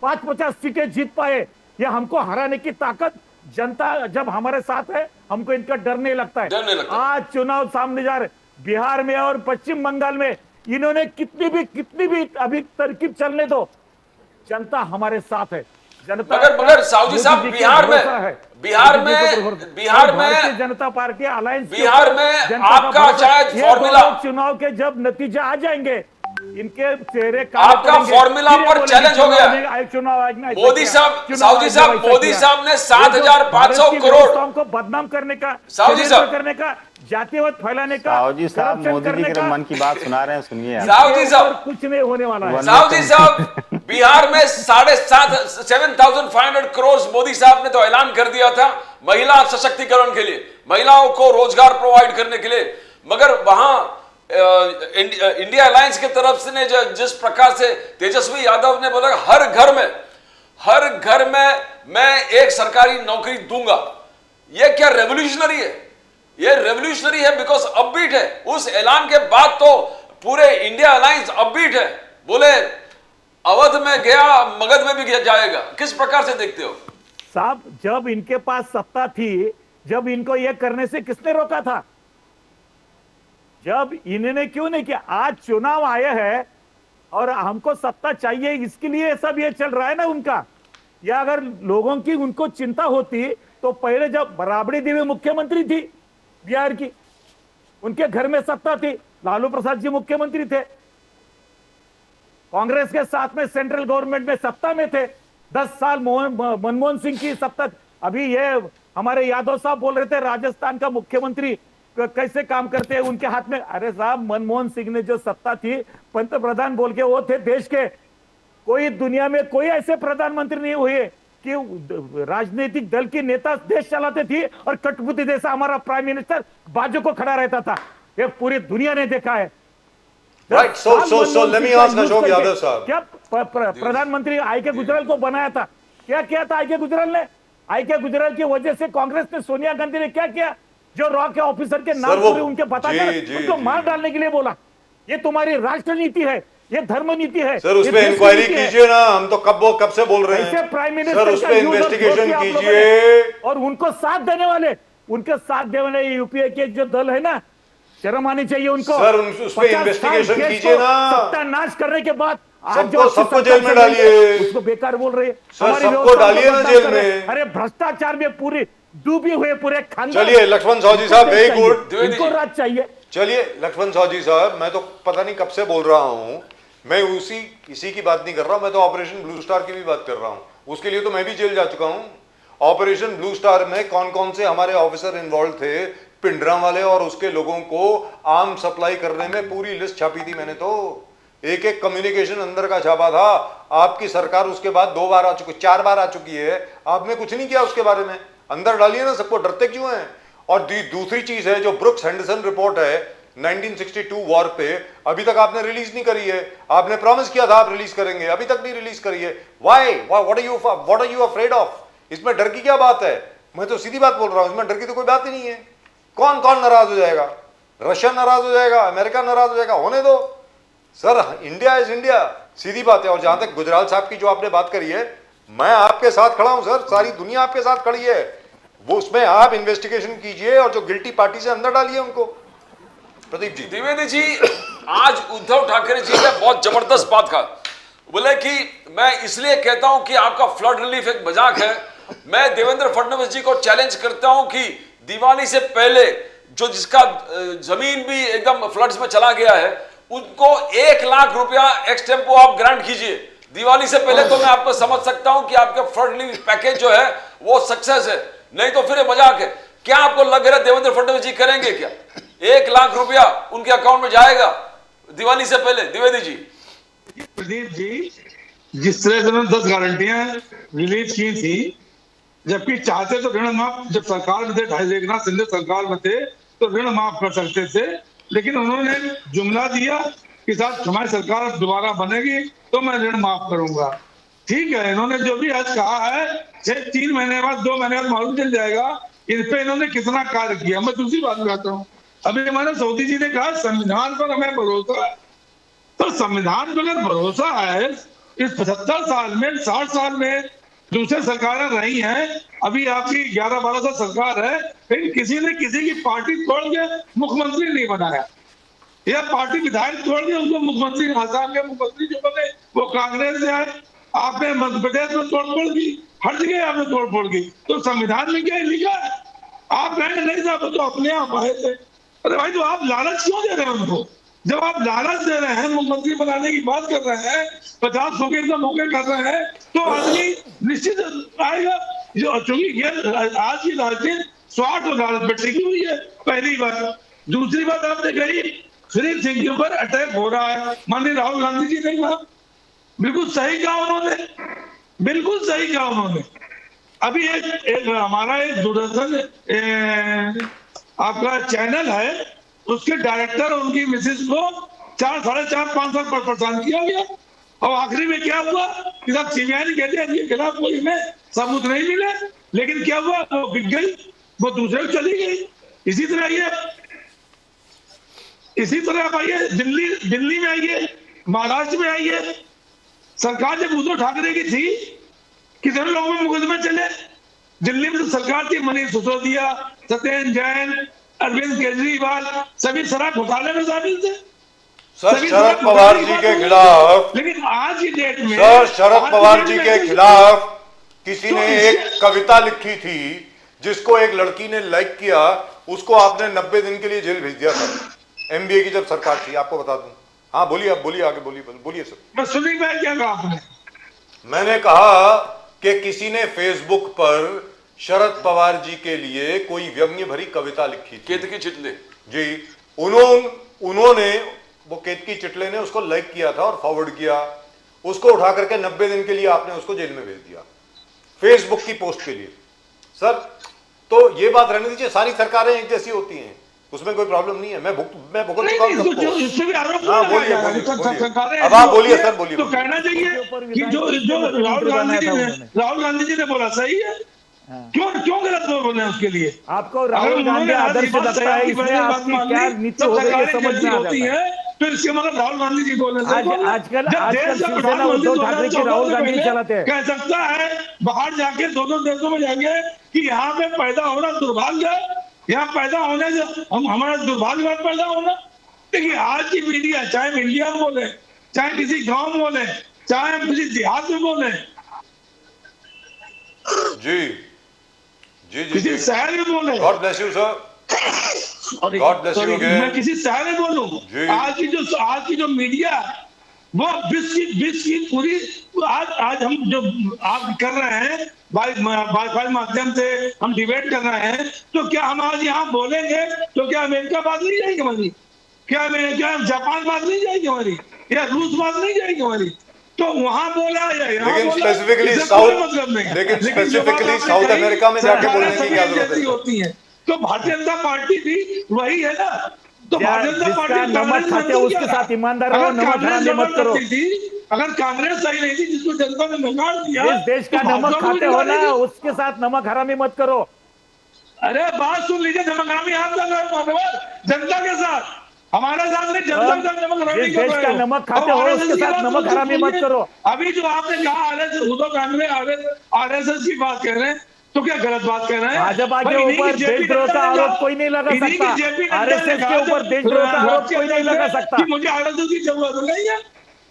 50 सीटें जीत पाए। ये हमको हराने की ताकत, जनता जब हमारे साथ है, हमको इनका डर नहीं लगता है। आज चुनाव सामने जा रहे, बिहार में और पश्चिम बंगाल में इन्होंने कितनी भी अभी तरकीब चलने दो, जनता हमारे साथ है। जनता, मगर साहू जी साहब, बिहार में जनता पार्टी अलायंस, बिहार में आपका शायद फॉर्मूला, चुनाव के जब नतीजे आ जाएंगे, इनके चेहरे आपका फॉर्मूला पर चैलेंज हो गया। मोदी साहब, साहू जी साहब, मोदी साहब ने 7,500 करोड़ को बदनाम करने का, साहू जी साहब करने का, जातिवाद फैलाने का, साहू जी साहब मोदी जी के मन की बात सुना रहे हैं, सुनिए। साहू जी साहब, कुछ नहीं होने वाला है। साहू जी साहब, बिहार में 7,500 करोड़ मोदी साहब ने तो ऐलान कर दिया था महिला सशक्तिकरण के लिए, महिलाओं को रोजगार प्रोवाइड करने के लिए। मगर वहां इंडिया अलायंस की तरफ से ने जिस प्रकार से तेजस्वी यादव ने बोला हर घर में मैं एक सरकारी नौकरी दूंगा, यह क्या रेवोल्यूशनरी है? ये रेवोल्यूशनरी है बिकॉज अपबीट है। उस ऐलान के बाद तो पूरे इंडिया अलायंस अपबीट है, बोले अवध में गया मगध में भी जाएगा। किस प्रकार से देखते हो साहब? जब इनके पास सत्ता थी, जब इनको यह करने से किसने रोका था? जब इन्होंने क्यों नहीं किया? आज चुनाव आए हैं और हमको सत्ता चाहिए, इसके लिए सब ये चल रहा है ना उनका। या अगर लोगों की उनको चिंता होती तो पहले जब राबड़ी देवी मुख्यमंत्री थी बिहार की, उनके घर में सत्ता थी, लालू प्रसाद जी मुख्यमंत्री थे, कांग्रेस के साथ में सेंट्रल गवर्नमेंट में सत्ता में थे, 10 साल मनमोहन सिंह की सत्ता। अभी ये हमारे यादव साहब बोल रहे थे राजस्थान का मुख्यमंत्री कैसे काम करते हैं उनके हाथ में। अरे साहब, मनमोहन सिंह ने जो सत्ता थी, पंतप्रधान बोल के वो थे देश के। कोई दुनिया में कोई ऐसे प्रधानमंत्री नहीं हुए कि राजनीतिक दल के नेता देश चलाते थे और कठपुतली जैसा हमारा प्राइम मिनिस्टर बाजू को खड़ा रहता था। ये पूरी दुनिया ने देखा है। Right, so let me ask Ashok Yadav साहब, क्या प्रधानमंत्री आई.के. गुजराल को बनाया था? क्या किया था आई.के. गुजराल ने? आई.के. गुजराल की वजह से कांग्रेस ने, सोनिया गांधी ने क्या किया? जो रॉ के ऑफिसर के नाम पूरे उनके बताकर उनको मार डालने के लिए बोला। ये तुम्हारी राष्ट्र नीति है, ये धर्म नीति है। सर उस पे इंक्वायरी कीजिए ना, हम तो कब से बोल रहे हैं। प्राइम मिनिस्टर सर उस पे इन्वेस्टिगेशन कीजिए। और उनको साथ देने वाले, उनके साथ देने वाले यूपीए के जो दल है ना, शर्म आनी चाहिए उनको। सर उस पे इन्वेस्टिगेशन कीजिए ना। सत्यानाश करने के बाद आज जो सबको अच्छी जेल में सरकार चल रही है, डालिए। उसको बेकार बोल रहे हैं। सर, हमारी सबको व्यवस्था को डालिए ना बदनाम जेल कर रहे हैं। में। अरे भ्रष्टाचार में पूरी डूबी हुए पूरे खानदान। चलिए लक्ष्मण साहू जी इनको साहब, देश वेरी चाहिए, गुड। इनको राज चाहिए। चलिए लक्ष्मण साहू जी साहब, मैं तो पता नहीं कब से बोल रहा हूं, मैं इसी की बात नहीं कर रहा हूं, मैं तो ऑपरेशन ब्लू स्टार की भी बात कर रहा हूं। उसके लिए तो मैं भी जेल जा चुका हूं। ऑपरेशन ब्लू स्टार में कौन कौन से हमारे ऑफिसर इन्वॉल्व थे, पिंडरा वाले और उसके लोगों को आम सप्लाई करने में पूरी लिस्ट छापी थी मैंने। तो एक एक कम्युनिकेशन अंदर का छापा था। आपकी सरकार उसके बाद 2 बार आ चुकी, 4 बार आ चुकी है, आपने कुछ नहीं किया उसके बारे में। अंदर डालिए ना, सबको डरते क्यों हैं? और दूसरी चीज है जो ब्रुक्स हैंडरसन रिपोर्ट है 1962 वॉर पे, अभी तक आपने रिलीज नहीं करी है। आपने प्रॉमिस किया था आप रिलीज करेंगे, अभी तक नहीं रिलीज करी है। Why? What are you afraid of? इसमें डर की क्या बात है? मैं तो सीधी बात बोल रहा हूं, इसमें डर की तो कोई बात ही नहीं है। कौन कौन नाराज हो जाएगा? रशिया नाराज हो जाएगा, अमेरिका नाराज हो जाएगा, होने दो सर। इंडिया इज इंडिया, सीधी बात है। और जहां तक गुजराल साहब की जो आपने बात करी है, मैं आपके साथ खड़ा हूं सर, सारी दुनिया आपके साथ खड़ी है। वो उसमें आप इन्वेस्टिगेशन कीजिए और जो गिल्टी पार्टी से अंदर डालिए उनको। प्रदीप जी। द्विवेदी जी, आज उद्धव ठाकरे जी ने बहुत जबरदस्त बात कहा। बोले कि मैं इसलिए कहता हूं कि आपका फ्लड रिलीफ एक मजाक है। मैं देवेंद्र फडणवीस जी को चैलेंज करता हूं कि दिवाली से पहले जो जिसका जमीन भी एकदम फ्लड्स में चला गया है, उनको 1 लाख रुपया एक्स टेम्पो आप ग्रांट कीजिए दिवाली से पहले। तो मैं आपको समझ सकता हूं कि आपका फ्लड रिलीफ पैकेज जो है वो सक्सेस है, नहीं तो फिर मजाक है। क्या आपको लग रहा है देवेंद्र फडणवीस जी करेंगे क्या? 1 लाख रुपया उनके अकाउंट में जाएगा दिवाली से पहले? द्विवेदी जी। प्रदीप जी, जिस तरह से उन्होंने 10 गारंटियां रिलीज की थी, जबकि चाहते तो ऋण माफ, जब सरकार में थे, एकनाथ शिंदे सरकार में थे, तो ऋण माफ कर सकते थे। लेकिन उन्होंने जुमला दिया कि साहब हमारी सरकार दोबारा बनेगी तो मैं ऋण माफ करूंगा। ठीक है, इन्होंने जो भी आज कहा है, 3 महीने बाद 2 महीने बाद मालूम चल जाएगा इन पे इन्होंने कितना कार्य किया। मैं दूसरी बात बताता हूँ, अभी हमारे सऊदी जी ने कहा संविधान पर हमें भरोसा है। तो संविधान पर अगर भरोसा है, इस 75 साल में, 60 साल में दूसरे सरकारें रही हैं, अभी आपकी 11-12 साल सरकार है, लेकिन किसी ने किसी की पार्टी तोड़ के मुख्यमंत्री नहीं बनाया, या पार्टी विधायक तोड़ के उनको मुख्यमंत्री, आसाम के मुख्यमंत्री जो बने वो कांग्रेस से आए। आपने मध्य प्रदेश में तोड़फोड़ की, हर जगह आपने तोड़फोड़ की। तो संविधान में क्या लिखा है? आप कहेंगे नहीं साहब तो अपने आप आए थे। अरे भाई, तो आप लालच क्यों दे रहे हैं उनको? जब आप लालच दे रहे हैं, मुख्यमंत्री बनाने की बात कर रहे हैं, 50 मौके का मौके कर रहे हैं, तो आदमी निश्चित आएगा। जो चूंकि ये आज की राजनीति स्वार्थ और लालच पर टिकी हुई है, पहली बात। दूसरी बात आपने कही फ्री थिंकिंग पर अटैक हो रहा है, माननीय राहुल गांधी जी ने कहा, बिल्कुल सही कहा उन्होंने, बिल्कुल सही कहा उन्होंने। अभी एक हमारा एक दूरदर्शन आपका चैनल है, उसके डायरेक्टर और उनकी मिसेज को 4, 4.5, 5 साल पर परेशान किया गया। और आखिरी में क्या हुआ कि साहब सीबीआई ने कहते हैं इनके खिलाफ कोई में सबूत नहीं मिले, लेकिन क्या हुआ, वो बिक गई, वो दूसरे को चली गई। इसी तरह आप आइए दिल्ली में आइए, महाराष्ट्र में आइए। सरकार जब उद्धव ठाकरे की थी, कितने लोगों में मुकदमे चले। दिल्ली में तो सरकार थी, मनीष सिसोदिया, सत्येंद्र जैन, अरविंद केजरीवाल, सभी शराब घोटाले में शामिल थे। सर शरद पवार जी के खिलाफ, लेकिन आज की डेट में सर शरद पवार जी के खिलाफ किसी ने एक कविता लिखी थी जिसको एक लड़की ने लाइक किया, उसको आपने 90 दिन के लिए जेल भेज दिया था। एमबीए की जब सरकार थी, आपको बता दूं। हाँ बोलिए, आप बोलिए, आगे बोलिए सर। मैं सुनी मैं क्या कहा आपने? मैंने कहा कि किसी ने फेसबुक पर शरद पवार जी के लिए कोई व्यंग्य भरी कविता लिखी थी। केतकी चिटले जी, उन्होंने वो केतकी चिटले ने उसको लाइक किया था और फॉरवर्ड किया, उसको उठा करके 90 दिन के लिए आपने उसको जेल में भेज दिया फेसबुक की पोस्ट के लिए। सर तो ये बात रहने दीजिए, सारी सरकारें एक जैसी होती हैं, उसमें कोई प्रॉब्लम नहीं है। मैं भुगत चुका हूं सबको। हाँ बोलिए, अब आप बोलिए सर, बोलिए। तो कहना चाहिए कि जो राहुल गांधी जी ने बोला सही है। क्यों गलत बोल रहे हैं उसके लिए? आपको राहुल गांधी आदर्श लगता है, इसमें आपकी क्या नीति हो गई है समझ में आता है। तो इसके मतलब राहुल गांधी जी बोल रहे हैं। आजकल शिवसेना उद्धव ठाकरे की राहुल गांधी चलाते हैं। कह सकता है बाहर जाके दोनों देशों में जाएंगे कि यहाँ पे पैदा होना दुर्भाग्य है, यहाँ पैदा होने से हमारा दुर्भाग्य पैदा होना। देखिए आज की मीडिया, चाहे इंडिया बोले चाहे किसी गांव में बोले, चाहे हम किसी देहात में बोले, जी जी जी किसी जी, शहर में बोले, गॉड ब्लेस यू सर, और God bless you again. मैं किसी शहर में बोलूं, जी। आज की जो मीडिया वो विश्व की पूरी आज हम जो आप कर रहे हैं वाईफाई माध्यम से हम डिबेट कर रहे हैं, तो क्या हम आज यहाँ बोलेंगे तो क्या अमेरिका बात नहीं जाएगी हमारी, क्या जापान बात नहीं जाएगी हमारी, या रूस बात नहीं जाएगी हमारी, तो वहां बोला या यहाँ लेकिन बोला, स्पेसिफिकली इससे साउथ, कोई मतलब नहीं है। लेकिन जो स्पेसिफिकली बात आपने साउथ कही, अमेरिका में जाके सरकारें बोलने की क्या सभी जरूरत जैसी है? होती हैं, तो भारतीय जनता पार्टी भी वही है ना, तो भारतीय जनता जिसका पार्टी नमक कांग्रेस खाते हो बनती उसके क्या? साथ ईमानदार रहो, अगर नमक कांग्रेस हरामी मत करो। जबरदस्ती थी, अगर कांग्रेस सही नहीं थी जिसको जनता ने बिगाड़ दिया, जिस देश का तो नमक भाजपा को खाते हो ना बिगाड़ेगी। उसके साथ नमक हरामी मत करो। अरे बात सुन लीजिए, नमक हाथ लगा जनता के साथ, हमारे साथ नहीं, जनता के साथ नमक हरामी जिस कर देश रहे का हो। नमक खाते और हो RSS उसके की साथ बात नमक तो हरामी मत सुनिए। करो। अभी जो आपने कहा उद्धव ठाकरे आरएसएस की बात कर रहे हैं, तो क्या गलत बात कर रहे हैं? भाजपा के भाई, इन्हीं ऊपर की JP देशद्रोह का नड्डा ने आरोप कहा- कोई नहीं लगा इन्हीं की सकता। JP नड्डा ने आरएसएस के कहा ऊपर जब देशद्रोह का आरोप राष्ट्रीय कोई नहीं अध्यक्ष लगा थे सकता। कि मुझे आरएसएस की जरूरत नहीं है,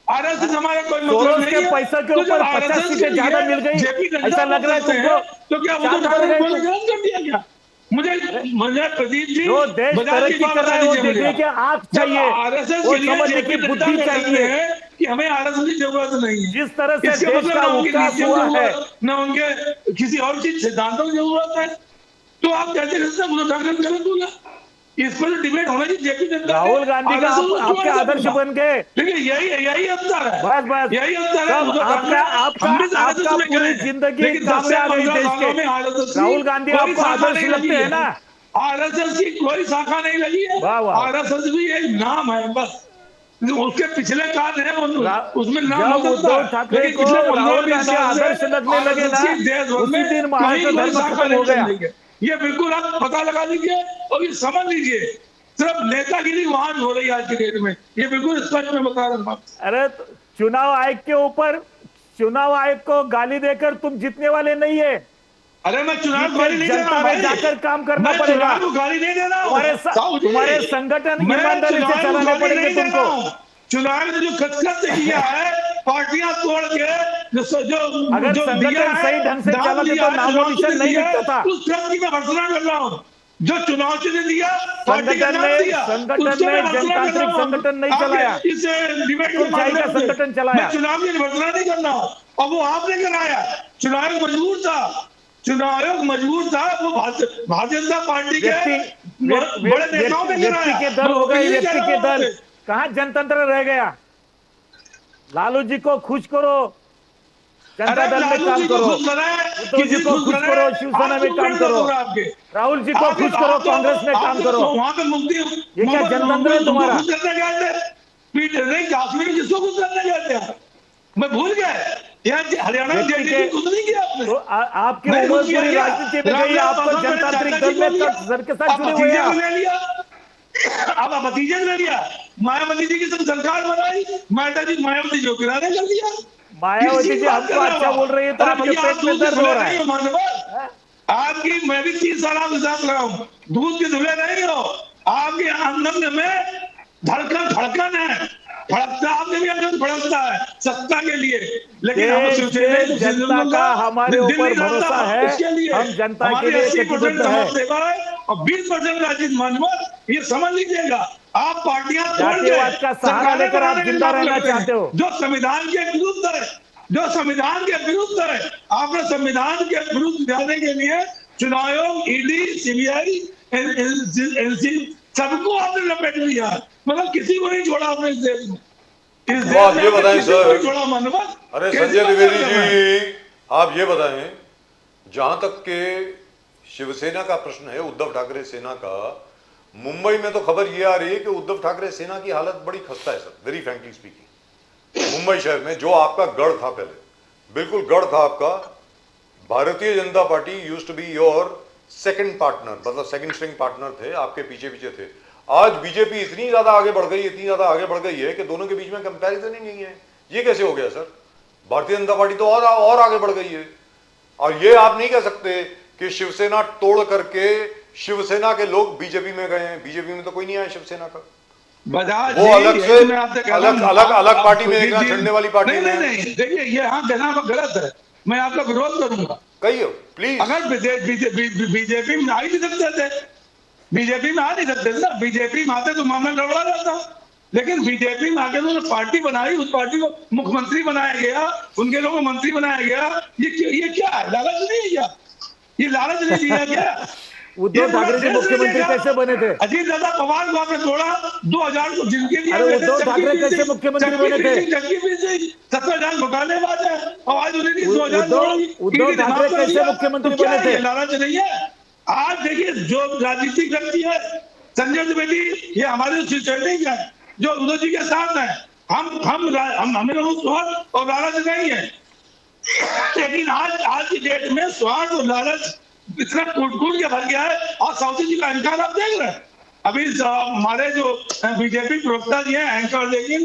आरएसएस हमारा कोई मतलब सोरोस नहीं के है। पैसे के तो ऊपर जब 50 RSS सीटें के ज्यादा लिए मिल गई, JP नड्डा ऐसा लग रहा है बोल सकते तुमको? हैं, तो क्या उद्धव शांत ठाकरे कर को गए तुम। गलत कर दिया क्या? मुझे प्रदीप जी जो देश बजाज की तरक्की बात कर रहा है बता वो दीजिए देखने मुझे। की आंख जब चाहिए, आरएसएस वो के लिए समझने JP की नड्डा बुद्धि कह सकते चाहिए। हैं कि हमें आरएसएस की जरूरत नहीं है, जिस तरह से इसका देश मतलब का ना उनकी विकास नीतियों की हुआ है, जरूरत, ना उनके किसी और चीज सिद्धांतों की जरूरत है, तो आप कैसे कर सकते हैं? उद्धव ठाकरे ने गलत बोला, इस पर डिबेट होना चाहिए। JP नड्डा राहुल गांधी का आपके आदर्श बन गए। लेकिन यही अंतर है, बस यही अंतर है। सब उद्धव ठाकरे, हम भी आपका RSS में गए पूरी हैं, जिंदगी लेकिन 10 काम में से आ गई 15 देश सालों में के। RSS की राहुल गांधी कोई आपको शाखा आदर्श नहीं लगते लगी हैं ना? RSS की कोई शाखा नहीं लगी है। वाह, वाह। RSS भी एक नाम है बस, उसके पिछले काल है उसमें नाम हो जब सकता उद्धव है, ठाकरे लेकिन को पिछले राहुल 15-20 गांधी साल से आदर्श लगने लगे ना, RSS की देश भर उसी में दिन कहीं महाराष्ट्र कोई धर्म शाखा खत्म नहीं हो चल गया। रही है। ये बिल्कुल आप पता लगा लीजिए और ये समझ लीजिए, सिर्फ नेतागिरी वहां हो रही है आज की डेट में, ये बिल्कुल स्पष्ट में बता रहा हूँ। अरे चुनाव आयोग के ऊपर, चुनाव आयोग को गाली देकर तुम जीतने वाले नहीं है। अरे मैं चुनाव को गाली नहीं दे रहा जनता हूं में भाई, जाकर काम करना मैं पड़ेगा। चुनाव को गाली नहीं दे रहा हूं। साहू जी, तुम्हारे संगठन मैं ईमानदारी चुनाव से को चलाने गाली पड़ेंगे नहीं दे तुमको। रहा हूं। चुनाव में जो खचखच किया है, पार्टियां तोड़ के अगर जो संगठन दिया है, सही ढंग से दाम चलाते दिया तो है, नामो चुनाव निशान चिन्ह नहीं दिया है, दिखता था। उस व्यक्ति की मैं भर्त्सना कर रहा हूं। जो चुनाव चिन्ह दिया, पार्टी का नाम दिया, संगठन उसके ने मैं भर्त्सना कर रहा जनतांत्रिक हूं। संगठन नहीं आप चलाया, इस डिबेट के हुकुमशाही का माध्यम से संगठन चलाया। मैं चुनाव की भर्त्सना नहीं कर रहा हूं, और वो आपने कराया। चुनाव आयोग मजबूर था, चुनाव आयोग मजबूर था, वो भारतीय जनता पार्टी के बड़े नेताओं ने व्यक्ति कराया। के दल हो गए, व्यक्ति के दल। मैं कहाँ जनतंत्र रह गया? लालू जी को खुश करो, जनता दल में काम करो, उद्धव जी को खुश करो, शिवसेना में काम करो, राहुल जी को खुश करो, कांग्रेस में काम करो। वहां पे मुक्ति, ये क्या जनतंत्र है तुम्हारा? खुश करने गए थे, नहीं काश्मीर में जिसको खुश करने गए थे, मैं भूल गए। यहाँ हरियाणा में जेडीयू खुश नहीं किया आपने, तो आपकी उम्र पूरी राजनीति में गई, आपको जनतांत्रिक दल में सर के साथ जुड़े हुए हैं। अब भतीजे ने लिया, मायावती जी की सरकार बनाई, मायावती जी को किनारे कर दिया। मायावती जी हमको अच्छा बोल रही है तो आपके पेट में दर्द हो रहा है। आपकी, मैं भी 3 साल आपके साथ रहा हूँ, दूध के धुले नहीं हो, आपके आंगन में धड़कन है, भड़कता, आपके भी अंदर भड़कता है सत्ता के लिए, लेकिन हम जनता का हमारे ऊपर भरोसा है, हम जनता के लिए कटिबद्ध है। और 20% राजनीति मानव, ये समझ लीजिएगा। आप पार्टियां जातिवाद का सहारा लेकर आप जिंदा रहना चाहते हो, जो संविधान के विरुद्ध है, जो संविधान के विरुद्ध है। आपने संविधान के विरुद्ध जाने के लिए चुनाव आयोग, ईडी, सीबीआई, एनसी सबको आपने लपेट लिया, मतलब किसी को नहीं छोड़ा आपने इस देश में। इस देश आप ये बताएं सर, छोड़ा मानव। अरे संजय द्विवेदी जी, आप ये बताएं, जहां तक के शिवसेना का प्रश्न है, उद्धव ठाकरे सेना का, मुंबई में तो खबर ये आ रही है कि उद्धव ठाकरे सेना की हालत बड़ी खस्ता है sir, very frankly speaking. Mumbai शहर में जो आपका गढ़ था, पहले बिल्कुल गढ़ था आपका, Bharatiya Janata Party used to be your second partner, मतलब सेकंड स्ट्रिंग पार्टनर थे, आपके पीछे पीछे थे। आज बीजेपी इतनी ज्यादा आगे बढ़ गई, इतनी ज्यादा आगे बढ़ गई है कि दोनों के बीच में कंपैरिजन ही नहीं है। ये कैसे हो गया सर? भारतीय जनता पार्टी तो और आगे बढ़ गई है। और ये आप नहीं कह सकते कि शिवसेना तोड़ करके शिवसेना के लोग बीजेपी में गए हैं। बीजेपी में तो कोई नहीं आया शिवसेना का, बजाज वो जी, अलग यही से मैं आपसे कह रहा अलग हूं, अलग अलग आप पार्टी में खुद ही देखना, जी- छंडने वाली पार्टी नहीं में। नहीं नहीं, देखिए ये हाँ कहना गलत है, मैं आपका विरोध करूंगा। कहिए प्लीज। अगर बीजेपी में आ ही नहीं सकते थे, बीजेपी में आ नहीं सकते थे ना, बीजेपी में आते तो मामला गड़बड़ा जाता। लेकिन बीजेपी में आके उन्होंने पार्टी बनाई, उस पार्टी को मुख्यमंत्री बनाया गया, उनके लोगों को मंत्री बनाया गया। ये क्या है, लालच नहीं है क्या? ये लालच नहीं दिया क्या? उद्धव ठाकरे जी मुख्यमंत्री कैसे बने थे? अजीत दादा पवार को आपने तोड़ा, 2000 को जिनके लिए अरे उद्धव ठाकरे कैसे मुख्यमंत्री बने थे? 70,000 घोटालेबाज है, आवाज उन्हें नहीं, 2000 उद्धव ठाकरे कैसे मुख्यमंत्री बने थे? लालच नहीं है। आज देखिए जो राजनीतिक व्यक्ति है संजय द्विवेदी, ये हमारे स्टैंडिंग है, जो उद्धव जी के साथ है, हम हमें स्वार्थ और लालच नहीं है। लेकिन आज की डेट में स्वार्थ और लालच इतना कूट के भर गया है। और साउथी जी का अहंकार आप देख रहे हैं, अभी हमारे जो बीजेपी प्रवक्ता जी हैं, एंकर देखिए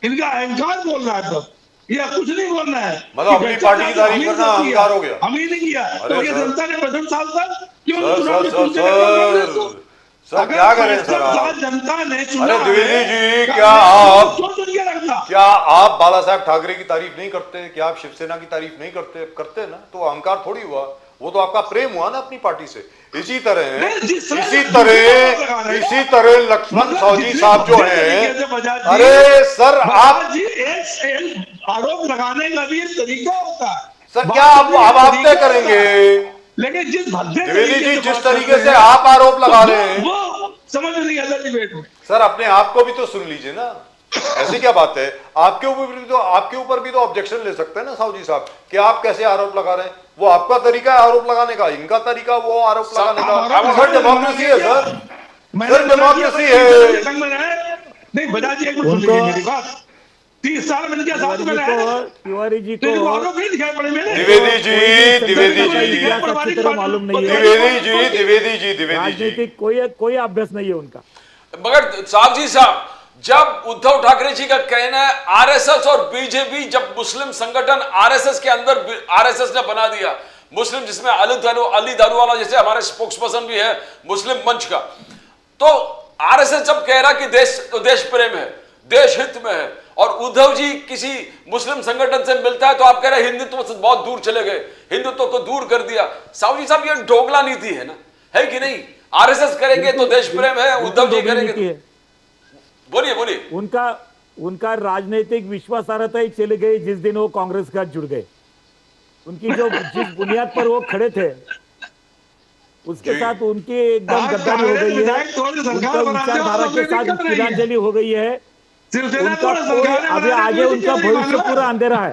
इनका अहंकार बोल रहा है, तो ये कुछ नहीं बोल रहा है। मतलब अपनी पार्टी की तारीफ करना अहंकार हो गया। हम ही नहीं किया, तो ये जनता ने 65 साल तक क्यों सर चुनाव सर में पूछते सर रहे कांग्रेस को? सर अगर क्या करें सर 65 साल आप? जनता ने चुना अरे द्विवेदी है, जी, कांग्रेस क्या को आप- क्यों चुन के रखना? क्या आप बाला साहब ठाकरे की तारीफ नहीं करते? क्या आप शिवसेना की तारीफ नहीं करते? करते ना, तो अहंकार थोड़ी हुआ, वो तो आपका प्रेम हुआ ना अपनी पार्टी से। इसी तरह लक्ष्मण मतलब सावजी जितने साहब जो भद्दे तरीके हैं, से बजाज जी- अरे सर आप बजाज जी एक आरोप लगाने का भी एक तरीका होता है। सर बात क्या आप करने का आप तरीका तय करेंगे? होता है। लेकिन जिस भद्दे द्विवेदी तरीके जी से जिस बात तरीके करते से हैं, आप आरोप लगा रहे हैं, वो समझ में नहीं आता डिबेट में। सर अपने आप को भी तो सुन लीजिए ना, ऐसी क्या बात है? आपके ऊपर भी तो ऑब्जेक्शन ले सकते हैं ना साहू जी साहब, कि आप कैसे आरोप लगा रहे हैं। वो आपका तरीका है आरोप लगाने का, इनका तरीका वो आरोप लगाने का। सर डेमोक्रेसी है सर, सर डेमोक्रेसी है। संग में रहे नहीं, बजाज जी एक मिनट सुन लीजिए मेरी बात। 30 साल में क्या साथ में रहे, तिवारी जी तो को आरोप नहीं दिखाई पड़े मेरे। द्विवेदी जी इतिहास अच्छी तरह मालूम नहीं है। द्विवेदी जी राजनीतिक कोई अभ्यास नहीं है उनका। मगर साहब जी साहब, जब उद्धव ठाकरे जी का कहना है आरएसएस और बीजेपी, जब मुस्लिम संगठन आरएसएस के अंदर आरएसएस ने बना दिया मुस्लिम, जिसमें अली दारूवाला जैसे हमारे स्पोक्स पर्सन भी है मुस्लिम मंच का, तो आरएसएस जब कह रहा कि देश प्रेम है, देश हित में है, और उद्धव जी किसी मुस्लिम संगठन से मिलता है तो आप कह रहे हैं हिंदुत्व से बहुत दूर चले गए, हिंदुत्व को दूर कर दिया। साहू जी साहब, ये डोगला नीति है ना, है कि नहीं? आरएसएस करेंगे तो देश प्रेम है, उद्धव जी करेंगे। बोलिए बोलिए। उनका राजनीतिक विश्वासार्हता ही चले गई जिस दिन वो कांग्रेस के साथ जुड़ गए। उनकी जिस बुनियाद पर वो खड़े थे उसके साथ उनकी एकदम गद्दारी हो गई है, उनका विचारधारा के साथ तिलांजलि हो गई है। उनका अभी आगे उनका भविष्य पूरा अंधेरा है।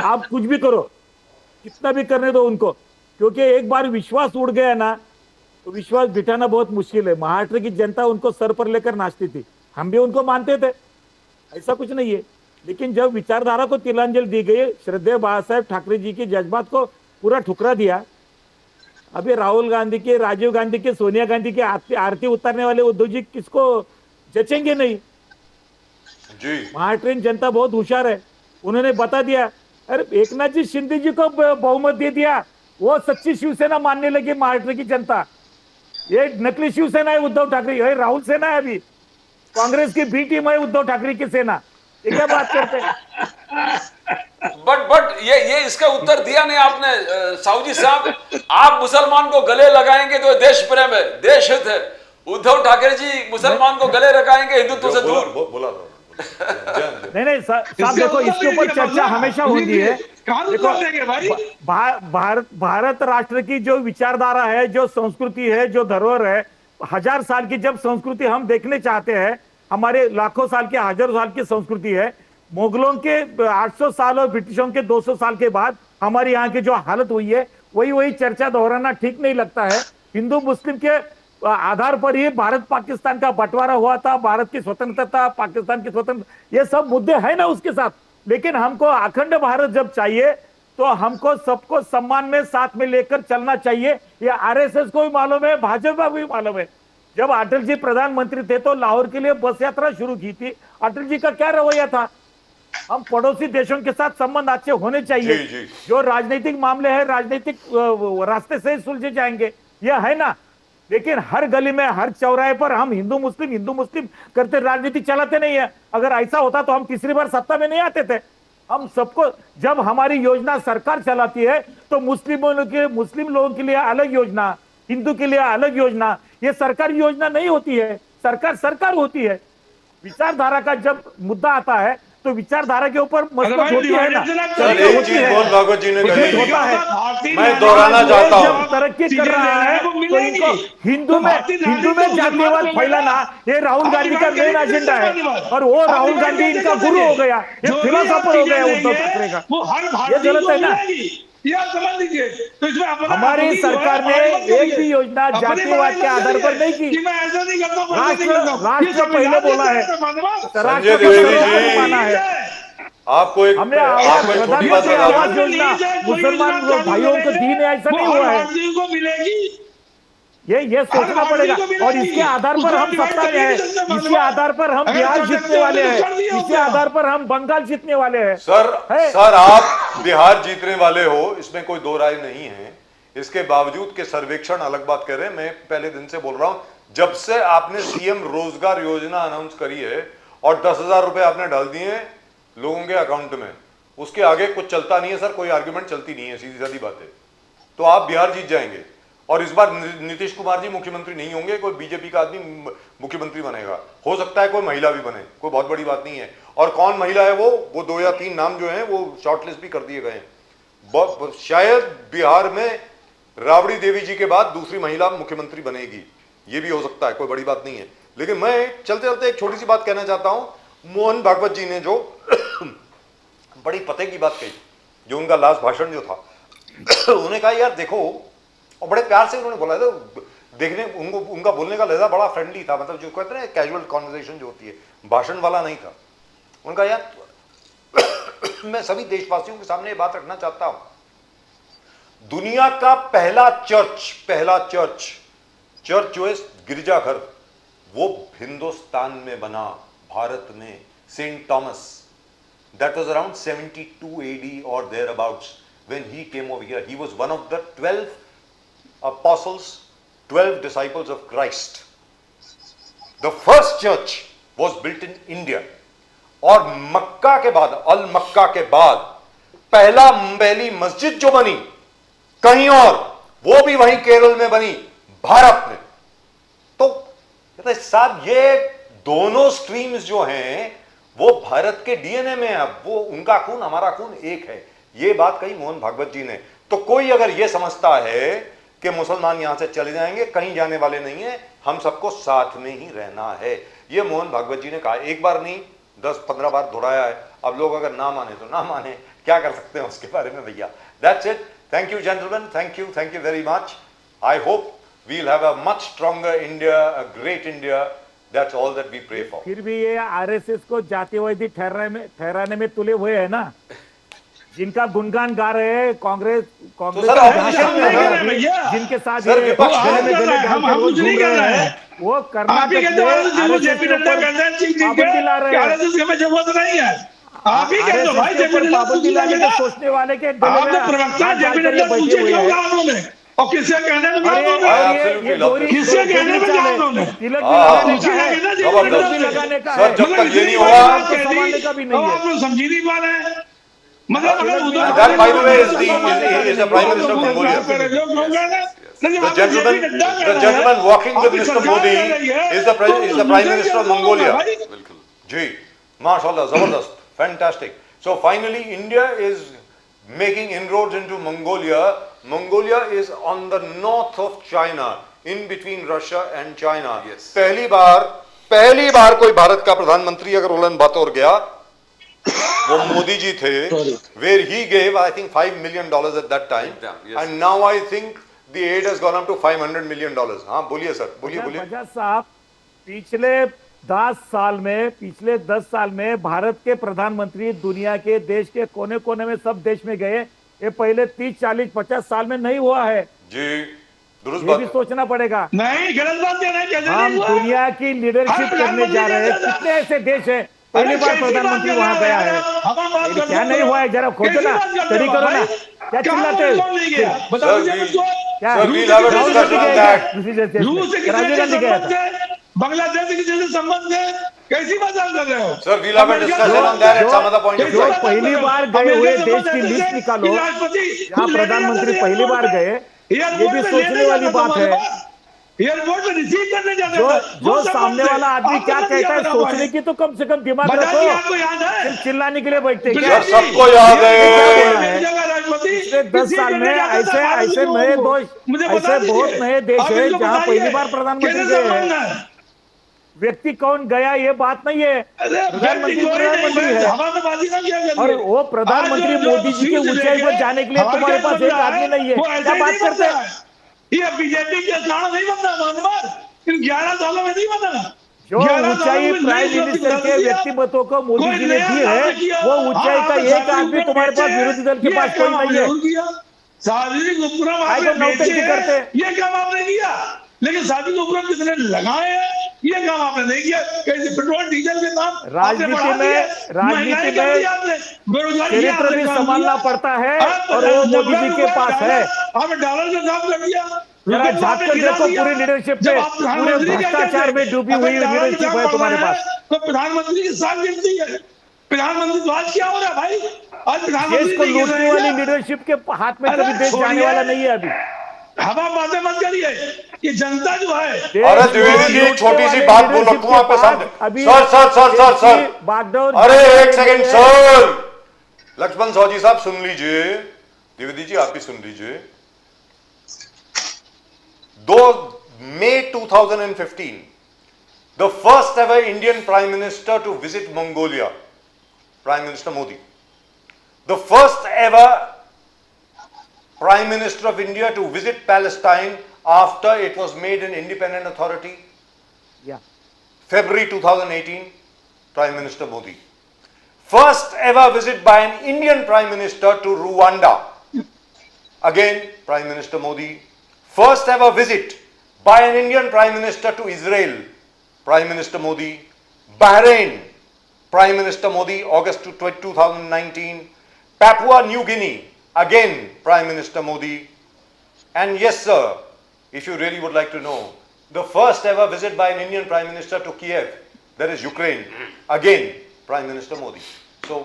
आप कुछ भी करो, कितना भी करने दो उनको, क्योंकि एक बार विश्वास उड़ गया ना तो विश्वास बिठाना बहुत मुश्किल है। महाराष्ट्र की जनता उनको सर पर लेकर नाचती थी, हम भी उनको मानते थे, ऐसा कुछ नहीं है। लेकिन जब विचारधारा को तिलांजलि दी गई, श्रद्धेय बाला साहेब ठाकरे जी के जज्बात को पूरा ठुकरा दिया। अभी राहुल गांधी के, राजीव गांधी के, सोनिया गांधी के आरती उतारने वाले उद्धव जी किसको जचेंगे नहीं। जी महाराष्ट्र जनता बहुत होशियार है, उन्होंने बता दिया। अरे एकनाथ जी शिंदे जी को बहुमत दे दिया, वो सच्ची शिवसेना मानने लगी महाराष्ट्र की जनता। ये नकली शिवसेना है उद्धव ठाकरे, ये राहुल सेना है, अभी कांग्रेस की बी टीम है उद्धव ठाकरे की सेना। ये क्या बात करते हैं? बट ये इसका उत्तर दिया नहीं आपने साहू जी साहब। आप मुसलमान को गले लगाएंगे तो देश प्रेम है, देश हित है। उद्धव ठाकरे जी मुसलमान को गले लगाएंगे हिंदुत्व से दूर। बोला नहीं साहब, देखो इसके ऊपर चर्चा हमेशा होती है। देखो भारत राष्ट्र की जो विचारधारा है, जो संस्कृति है, जो धरोहर है, 1000 साल की जब संस्कृति हम देखने चाहते हैं, हमारे लाखों साल के, हजारों साल की संस्कृति है। मुगलों के 800 साल और ब्रिटिशों के 200 साल के बाद हमारे यहाँ की जो हालत हुई है, वही चर्चा दोहराना ठीक नहीं लगता है। हिंदू मुस्लिम के आधार पर ही भारत पाकिस्तान का बंटवारा हुआ था, भारत की स्वतंत्रता, पाकिस्तान की स्वतंत्रता, ये सब मुद्दे हैं ना उसके साथ। लेकिन हमको अखंड भारत जब चाहिए तो हमको सबको सम्मान में साथ में लेकर चलना चाहिए। ये आरएसएस को भी मालूम है, भाजपा को भी मालूम है। जब अटल जी प्रधानमंत्री थे तो लाहौर के लिए बस यात्रा शुरू की थी। अटल जी का क्या रवैया था? हम पड़ोसी देशों के साथ संबंध अच्छे होने चाहिए। जी। जो राजनीतिक मामले हैं राजनीतिक रास्ते से सुलझे जाएंगे, यह है ना। लेकिन हर गली में हर चौराहे पर हम हिंदू मुस्लिम करते राजनीति चलाते नहीं है। अगर ऐसा होता तो हम तीसरी बार सत्ता में नहीं आते थे। हम सबको, जब हमारी योजना सरकार चलाती है तो मुस्लिम लोगों के लिए अलग योजना, हिंदू के लिए अलग योजना, ये सरकारी योजना नहीं होती है, सरकार होती है। विचारधारा का जब मुद्दा आता है तो विचारधारा के ऊपर मसलत होती है ना। सर एक चीज मोहन भागवत जी ने कही, होता है, मैं दोहराना चाहता हूँ, जब तरक्की कर रहा है तो इनको हिंदू में जातिवाद फैलाना ये राहुल गांधी का मेन एजेंडा है। और वो राहुल गांधी इनका गुरु हो गया, ये फिलोसोफर हो गया उद्धव ठाकरे का। ये गलत है ना। समझ लीजिए, तो इसमें हमारी सरकार ने एक भी योजना जातिवाद के आधार पर नहीं की। मैं ऐसा नहीं करता, राष्ट्र पहले बोला है, संजय द्विवेदी जी, माना है। आपको एक छोटी बात आवास योजना मुसलमान भाइयों को दीन है, ऐसा नहीं हुआ है। को मिलेगी, ये सोचना पड़ेगा। और इसके आधार पर हम सत्ता में हैं, इसी आधार पर हम बिहार जीतने वाले हैं, इसी आधार पर हम बंगाल जीतने वाले हैं। सर आप बिहार जीतने वाले हो, इसमें कोई दो राय नहीं है। इसके बावजूद के सर्वेक्षण अलग बात कर रहे हैं। मैं पहले दिन से बोल रहा हूं, जब से आपने सीएम रोजगार योजना अनाउंस करी है और 10,000 रुपए आपने डाल दिए लोगों के अकाउंट में, उसके आगे कुछ चलता नहीं है सर, कोई आर्ग्यूमेंट चलती नहीं है, सीधी सादी बात है। तो आप बिहार जीत जाएंगे और इस बार नीतीश कुमार जी मुख्यमंत्री नहीं होंगे, कोई बीजेपी का आदमी मुख्यमंत्री बनेगा। हो सकता है कोई महिला भी बने, कोई बहुत बड़ी बात नहीं है। और कौन महिला है वो 2 या 3 नाम जो हैं वो शॉर्टलिस्ट भी कर दिए गए हैं। शायद बिहार में राबड़ी देवी जी के बाद दूसरी महिला मुख्यमंत्री बनेगी, ये भी हो सकता है, कोई बड़ी बात नहीं है। लेकिन मैं चलते चलते एक छोटी सी बात कहना चाहता हूं। मोहन भागवत जी ने जो बड़ी पते की बात कही, जो उनका लास्ट भाषण जो था, उन्होंने कहा यार देखो, और बड़े प्यार से उन्होंने बोला था, देखने उनका बोलने का लहजा बड़ा फ्रेंडली था, मतलब जो कहते हैं कैजुअल कॉन्वर्सेशन जो होती है, भाषण वाला नहीं था। उनका यार मैं सभी देशवासियों के सामने ये बात रखना चाहता हूं, दुनिया का पहला चर्च जो है गिरजाघर, वो हिंदुस्तान में बना, भारत में, Saint Thomas. That was around 72 AD or thereabouts when he came over here. He was one of the 12 apostles, 12 disciples of Christ. The first church was built in India. और मक्का के बाद, अल मक्का के बाद पहली मस्जिद जो बनी कहीं और, वो भी वहीं केरल में बनी, भारत में। तो साहब ये दोनों स्ट्रीम्स जो हैं वो भारत के डीएनए में है। वो उनका खून हमारा खून एक है, ये बात कही मोहन भागवत जी ने। तो कोई अगर ये समझता है कि मुसलमान यहां से चले जाएंगे, कहीं जाने वाले नहीं है, हम सबको साथ में ही रहना है, ये मोहन भागवत जी ने कहा। एक बार नहीं 10-15 बार दोहराया है। अब लोग अगर ना माने तो ना माने, क्या कर सकते हैं उसके बारे में भैया। That's it. Thank you gentleman, thank you very much. I hope we'll have a much stronger India, a great India. That's all that we pray for. फिर भी ये आरएसएस को जातिवादी ठहराने में तुले हुए है ना, जिनका गुणगान गा रहे हैं कांग्रेस जिनके साथ वो कर्नाटक में सोचने वाले के और किसे कहने में लगाने का है, जब तक ये नहीं होगा संभालने का भी नहीं है। आप लोग समझी नहीं पा रहे हैं। मतलब that by the way is the Prime Minister of Mongolia. The gentleman walking with Mr. Modi is the Prime Minister of Mongolia. जी, माशाल्लाह, जबरदस्त, fantastic. So finally India is making inroads into Mongolia. Mongolia is on the north of China, in between Russia and China. Yes. पहली बार कोई भारत का प्रधानमंत्री अगर उलन बातौर गया, वो मोदी जी थे, where he gave I think $5 million at that time, yes. And now I think the aid has gone up to $500 million. हाँ बोलिए सर, बोलिए। बजाज साहब, पिछले 10 साल में भारत के प्रधानमंत्री दुनिया के देश के कोने कोने में सब देश में गए। ये पहले 30, 40, 50 साल में नहीं हुआ है जी। दुरुस्त ये बात भी सोचना पड़ेगा। नहीं, गलत बात है। हम दुनिया की लीडरशिप करने जा रहे हैं। कितने ऐसे देश हैं पहली बार प्रधानमंत्री वहां गया है, क्या नहीं हुआ है, जरा खोजो ना, स्टडी करो ना, क्या चिल्लाते हैं। क्या Sir, we'll have a Rahul discussion Gandhi on गए that. क्या? दूसरी देश रूस से में कितने राजीव अच्छे गांधी गया संबंध था। है, बांग्लादेश से कितने संबंध है, कैसी मजाक कर रहे हो? Sir, we'll have a America discussion से on that at some other point of कैसी जो time. मजाक कर पहली रहे हो? बार गए अमेरिका हुए से देश संबंध की ऐसे लिस्ट थे निकालो, कि राष्ट्रपति जहाँ लेने प्रधानमंत्री जाते थे पहली बार एयरपोर्ट पे। गए, ये एयरपोर्ट भी पे सोचने लेने वाली जाता था बात है। हमारे पास। एयरपोर्ट पे रिसीव करने जाते जो थे। जो वो सामने संबंध वाला है। आदमी आपको क्या संबंध कहता है बना हुआ सोचने की तो कम से कम दिमाग बजाज रखो। जी आपको याद है? सिर्फ चिल्लाने के लिए बैठते हैं क्या? बजाज जी, सबको याद है। ये क्या बोला है? अमेरिका का राष्ट्रपति पिछले 10 रिसीव साल में करने जाता था ऐसे भारत ऐसे के नए लोगों को। देश, मुझे बता ऐसे बहुत दीजिए। नए देश आप है इनको जहाँ बताइए, पहली बार प्रधानमंत्री कैसे गए संबंध हैं। है? व्यक्ति कौन गया ये बात नहीं है, अरे प्रधानमंत्री व्यक्ति कोई नहीं, प्रधानमंत्री है। हवा में बाजी ना किया करिए। और वो प्रधानमंत्री आज जो मोदी जी के स्पीच ऊंचाई पर लेके जाने के लिए हवाई तुम्हारे जहाज पास बन एक रहा आदमी नहीं है, वो ऐसे क्या ही बात नहीं करते बनता हैं? है। ये बीजेपी के कारण नहीं बनता मानवर, इन 11 सालों में नहीं बना। जो 11 सालों ऊंचाई में प्राइम नई मिनिस्टर सोच के बदल दिया। व्यक्तित्व को मोदी कोई जी ने नया दी काम है, नहीं किया। वो ऊंचाई का आपने एक सार्वजनिक आदमी उपक्रम तुम्हारे पास बेचे विरोधी दल के हैं, पास ये कोई काम आपने नहीं है। जरूर किया। सार्वजनिक उपक्रम काय आपने को नौटंकी बेचे करते हैं? हैं, ये काम आपने किया। लेकिन सार्वजनिक उपक्रम कितने लगाए हैं, ये काम आपने नहीं किया। कैसे पेट्रोल डीजल के दाम आपने राजनीति बढ़ा में- दिए, राजनीति महंगाई कर में दी आपने, बेरोजगारी चरित्र आपने भी काम संभालना किया। पड़ता है आप और वो मोदी जी के 90 पास है। आपने डॉलर का काम कर दिया। जरा रुपए को झाँक आपने कर गिरा देखो दिया। पूरी लीडरशिप जब पे, आप पूरे प्रधानमंत्री क्या भ्रष्टाचार कहते में हैं? डूबी अगर हुई डॉलर के लीडरशिप दाम है बढ़ तुम्हारे रहे पास। हैं, तो प्रधानमंत्री की साख गिरती है। प्रधानमंत्री तो आज क्या हो रहा है भाई? आज प्रधानमंत्री देश को नहीं गिर लूटने रहे वाली हैं। लीडरशिप के हाथ में अरे कभी देश जाने छोड़िए। वाला नहीं है अभी। हवा बातें मत करिए, ये जनता जो है अरे द्विवेदी जी, एक छोटी सी बात बोल रखूं आप पे सामने। अभी सर बागडोर अरे एक सेकंड सर, लक्ष्मण साहू साहब सुन लीजिए, द्विवेदी जी आप भी सुन लीजिए। 2 May 2015, the first ever Indian Prime Minister to visit Mongolia, Prime Minister Modi. The first ever Prime Minister of India to visit Palestine after it was made an independent authority, Yeah. February 2018, Prime Minister Modi. First ever visit by an Indian Prime Minister to Rwanda, again Prime Minister Modi. First ever visit by an Indian Prime Minister to Israel, Prime Minister Modi. Bahrain, Prime Minister Modi, August 2019. Papua New Guinea, again Prime Minister Modi. And yes sir, if you really would like to know, the first ever visit by an Indian Prime Minister to Kiev, that is Ukraine, again Prime Minister Modi. So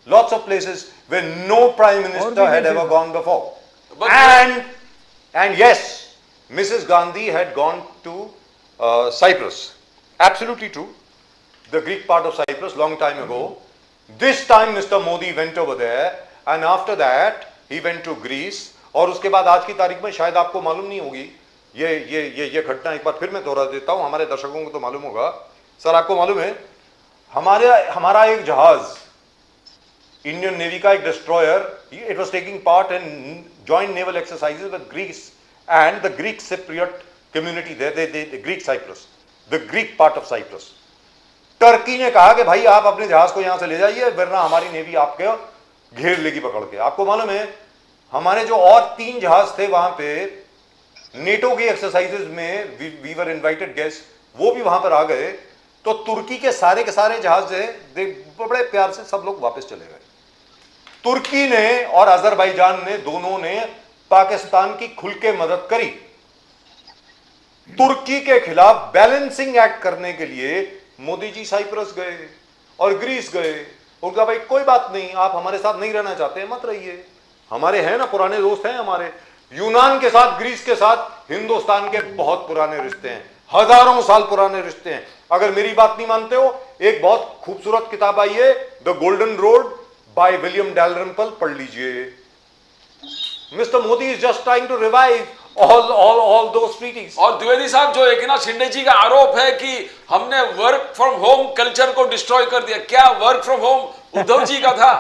lots of places where no Prime Minister had ever gone before. And yes, Mrs. Gandhi had gone to Cyprus. Absolutely true. The Greek part of Cyprus long time ago. This time Mr. Modi went over there, and after that he went to Greece. और उसके बाद आज की तारीख में शायद आपको मालूम नहीं होगी, ये घटना एक बार फिर मैं दोहरा देता हूं, हमारे दर्शकों को तो मालूम होगा। सर आपको मालूम है, हमारा एक जहाज, इंडियन नेवी का एक destroyer, it was taking part in joint naval exercises with Greece and the Greek Cypriot community there, the Greek Cyprus, the Greek part of Cyprus. Turkey ने कहा कि भाई आप अपने जहाज को यहां से ले जाइए, वरना हमारी नेवी आपके घेर लेगी पकड़ के। आपको मालूम है, हमारे जो और 3 जहाज थे वहां पे नेटो की एक्सरसाइजेज में, वी वर इनवाइटेड गेस्ट, वो भी वहां पर आ गए। तो तुर्की के सारे जहाज है, बड़े प्यार से सब लोग वापस चले गए। तुर्की ने और अजरबैजान ने, दोनों ने पाकिस्तान की खुल के मदद करी। तुर्की के खिलाफ बैलेंसिंग एक्ट करने के लिए मोदी जी साइप्रस गए और ग्रीस गए। उनका भाई कोई बात नहीं, आप हमारे साथ नहीं रहना चाहते मत रहिए, हमारे हैं ना पुराने दोस्त हैं हमारे। यूनान के साथ, ग्रीस के साथ हिंदुस्तान के बहुत पुराने रिश्ते हैं, हजारों साल पुराने रिश्ते हैं। अगर मेरी बात नहीं मानते हो, एक बहुत खूबसूरत किताब आई है, the golden road by William Dalrymple, पढ़ लीजिए। Mr. Modi is just trying to revive all those treaties. और द्विवेदी साहब, जो एकनाथ शिंदे जी का आरोप है कि हमने वर्क फ्रॉम होम कल्चर को डिस्ट्रॉय कर दिया, क्या work from home Uddhav ji का था?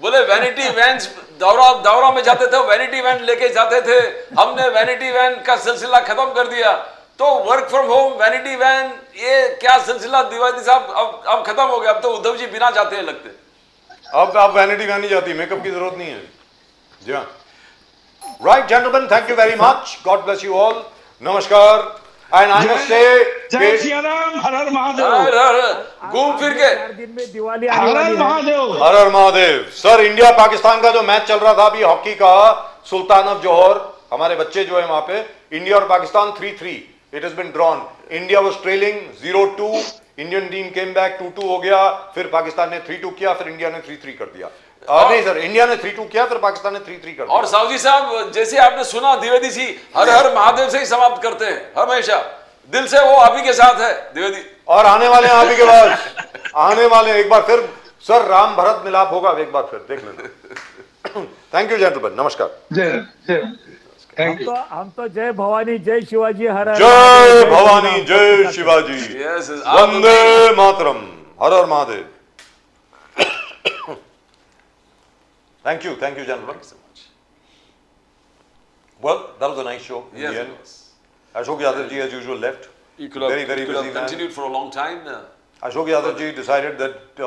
बोले वैनिटी वैन दौरा में जाते थे, वैनिटी वैन लेके जाते थे, हमने वैनिटी वैन का सिलसिला खत्म कर दिया। तो work from home, vanity van, ये क्या सिलसिला द्विवेदी साहब अब खत्म हो गया? अब तो उद्धव जी बिना जाते हैं लगते। अब वैनिटी वैन नहीं जाती, मेकअप की जरूरत नहीं है। जी हाँ। Right, gentlemen, thank you very much. God bless you all. Namaskar. And I must say, जय श्री राम, हर हर महादेव, घूम फिर के 4 दिन में दिवाली आने हर हर वाली है। महादेव। हर हर महादेव। सर, इंडिया पाकिस्तान का जो मैच चल रहा था अभी हॉकी का, सुल्तान ऑफ जौहर, हमारे बच्चे जो है वहां पे, इंडिया और Pakistan 3-3, it has been drawn, India was trailing 0-2, Indian team came back 2-2 हो गया, फिर पाकिस्तान ने 3-2 किया, फिर इंडिया ने 3-3 कर दिया। नहीं सर, इंडिया ने 3-2 किया, फिर पाकिस्तान ने 3-3 कर दिया। और साहू जी साहब, जैसे आपने सुना द्विवेदी जी हर हर महादेव से ही समाप्त करते हैं हमेशा, दिल से वो आप ही के साथ है द्विवेदी, और आने वाले हैं आप ही के बाद, आने वाले हैं, एक बार फिर सर राम भरत मिलाप होगा, एक बार फिर देख लेना। थैंक यू जेंटलमैन, नमस्कार। जय जय, थैंक यू। हम तो जय भवानी जय शिवाजी, हर हर जय महादेव, भवानी श्री जय Ram. Shivaji, Yes, yes. Vande Mataram, her her Mahadev. Thank you gentlemen. so much. Well, that was a nice show in Yes, the it end. was. Ashok Yadav ji as usual left. You could have, Very, very you could have busy man. continued for a long time. Ashok Yadav ji decided that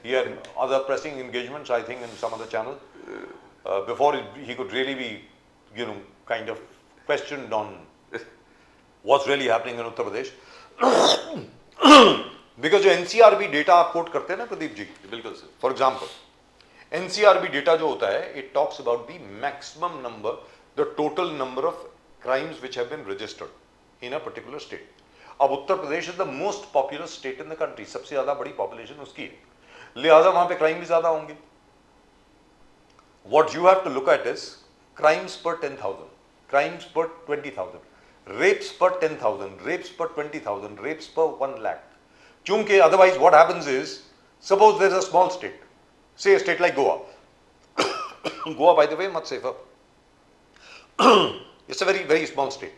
he had other pressing engagements, I think, in some other channel. Before he could really be, kind of questioned on what's really happening in Uttar Pradesh. Because जो NCRB डेटा आप कोट करते हैं ना प्रदीप जी, बिल्कुल sir. For example NCRB data जो होता है, it talks about the maximum number, the total number of crimes which have been registered in a particular state. अब Uttar Pradesh is the most popular state in the country, सबसे ज्यादा बड़ी पॉपुलेशन उसकी है, लिहाजा वहां पे क्राइम भी ज्यादा होंगे। What you have to look at is crimes per 10,000, crimes per 20,000, rapes per 10,000, rapes per 20,000, rapes per 1 lakh. Chunke otherwise what happens is, suppose there is a small state, say a state like Goa. Goa, by the way, much safer. It's a very, very small state.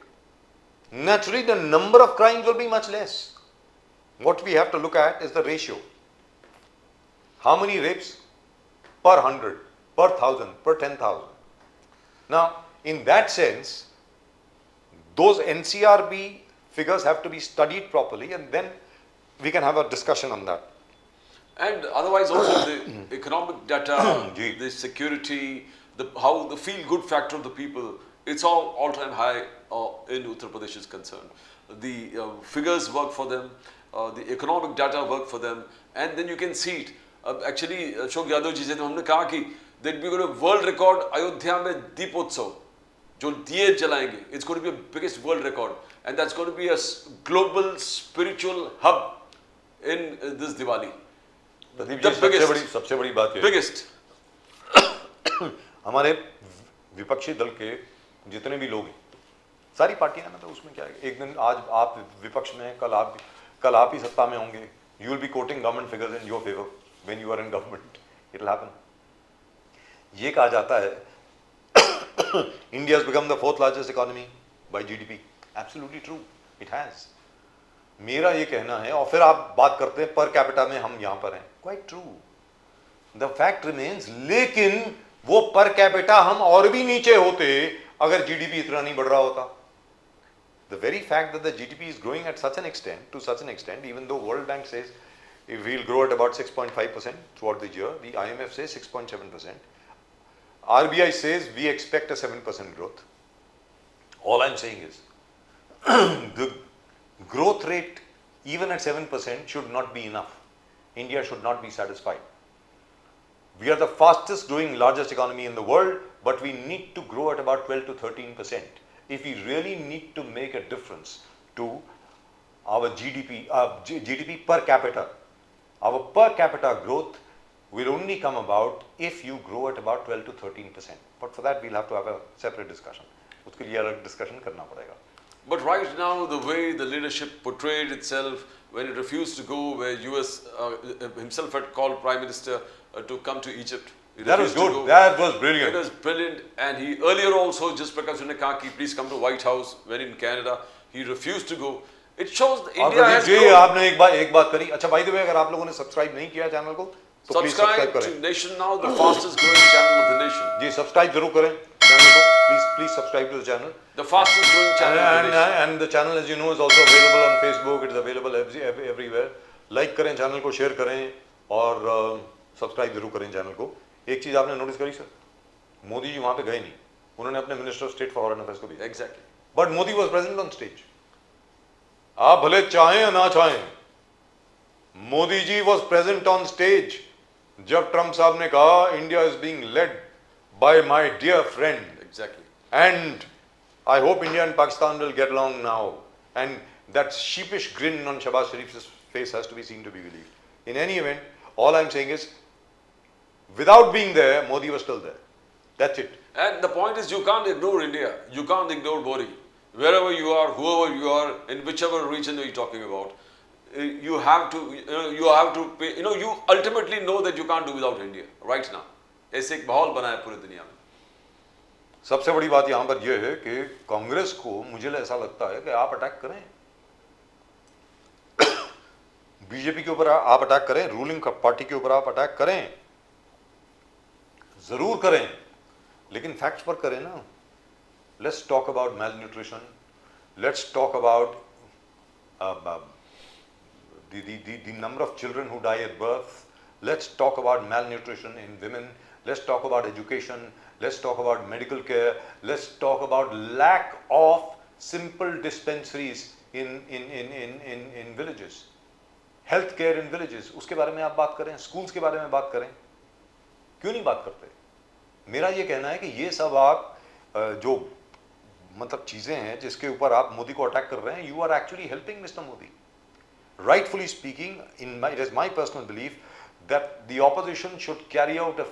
Naturally, the number of crimes will be much less. What we have to look at is the ratio. How many rapes per 100? Per 1,000, per 10,000. Now, in that sense, those NCRB figures have to be studied properly, and then we can have a discussion on that. And otherwise also the economic data, Ji. the security, how the feel-good factor of the people, it's all-time high in Uttar Pradesh is concerned. The figures work for them, the economic data work for them, and then you can see it. Actually, Ashok Yadav ji से तो हमने कहा कि that we're going to world record Ayodhya में दीपोत्सव, जो दिए जलाएंगे, it's going to be a biggest world record, and that's going to be a global spiritual hub in this Diwali. Pradeep The जी, सबसे बड़ी बात ये है, Biggest. हमारे विपक्षी दल के जितने भी लोग हैं, सारी पार्टियां ना, तो उसमें क्या है, एक दिन आज आप विपक्ष में, कल आप ही सत्ता में होंगे, you will be quoting government figures in your favor when you are in government. It will happen. ये कहा जाता है India has become the 4th largest economy by GDP. Absolutely true. It has. मेरा ये कहना है, और फिर आप बात करते हैं पर कैपिटा में हम यहाँ पर हैं. Quite true. The fact remains, लेकिन वो पर कैपिटा हम और भी नीचे होते अगर GDP इतना नहीं बढ़ रहा होता. The very fact that the GDP is growing at such an extent, to such an extent, even though World Bank says if we'll grow at about 6.5% throughout the year, the IMF says 6.7%. RBI says we expect a 7% growth. All I'm saying is the growth rate even at 7% should not be enough. India should not be satisfied. We are the fastest growing largest economy in the world, but we need to grow at about 12 to 13%. If we really need to make a difference to our GDP per capita, our per capita growth will only come about if you grow at about 12 to 13%. But for that, we'll have to have a separate discussion. उसके लिए अलग discussion करना पड़ेगा. But right now, the way the leadership portrayed itself when it refused to go, where US himself had called Prime Minister to come to Egypt. That was good. That was brilliant. It was brilliant. And he earlier also, just because he said, please come to White House when in Canada, he refused to go. It shows that India has ji, grown. आपने एक बात करी. अच्छा, by the way, अगर आप लोगों ने सब्सक्राइब नहीं किया चैनल को, तो प्लीज सब्सक्राइब Subscribe करें. to Nation Now, the fastest growing channel of the nation. जी, सब्सक्राइब जरूर करें चैनल को. Please subscribe to the channel. The fastest growing channel of the nation. And the channel, as you know, is also available on Facebook. It is available everywhere. Like करें चैनल को, शेयर करें और सब्सक्राइब जरूर करें चैनल को. एक चीज आपने नोटिस करी सर, मोदी जी वहां पे गए नहीं, उन्होंने अपने minister of state for foreign affairs को भी. Exactly. But Modi was present on stage. आप भले चाहें या ना चाहें, Modi ji was present on stage जब ट्रंप साहब ने कहा India is being led by my dear friend Exactly. And I hope India and Pakistan will get along now. And that sheepish grin on Shahbaz Sharif's face has to be seen to be believed. In any event, all I'm saying is, without being there, Modi was still there. That's it. And the point is, you can't ignore India. You can't ignore Modi. Wherever you are, whoever you are, in whichever region you're talking about, you have to pay. You ultimately know that you can't do without India right now. ऐसे एक माहौल बना है पूरी दुनिया में. सबसे बड़ी बात यहां पर यह है कि कांग्रेस को मुझे ऐसा लगता है कि आप अटैक करें, बीजेपी के ऊपर आप अटैक करें, रूलिंग पार्टी के ऊपर आप अटैक करें, जरूर करें, लेकिन फैक्ट्स पर करें ना. Let's talk about male nutrition, let's talk about the number of children who die at birth, let's talk about malnutrition in women, let's talk about education, let's talk about medical care, let's talk about lack of simple dispensaries in villages, health care in villages. उसके बारे में आप बात करें, schools के बारे में बात करें, क्यों नहीं बात करते? मेरा ये कहना है कि ये सब आप जो मतलब चीजें हैं जिसके ऊपर आप मोदी को अटैक कर रहे हैं, you are actually helping Mr. Modi. Rightfully speaking, it is my personal belief that the opposition should carry out a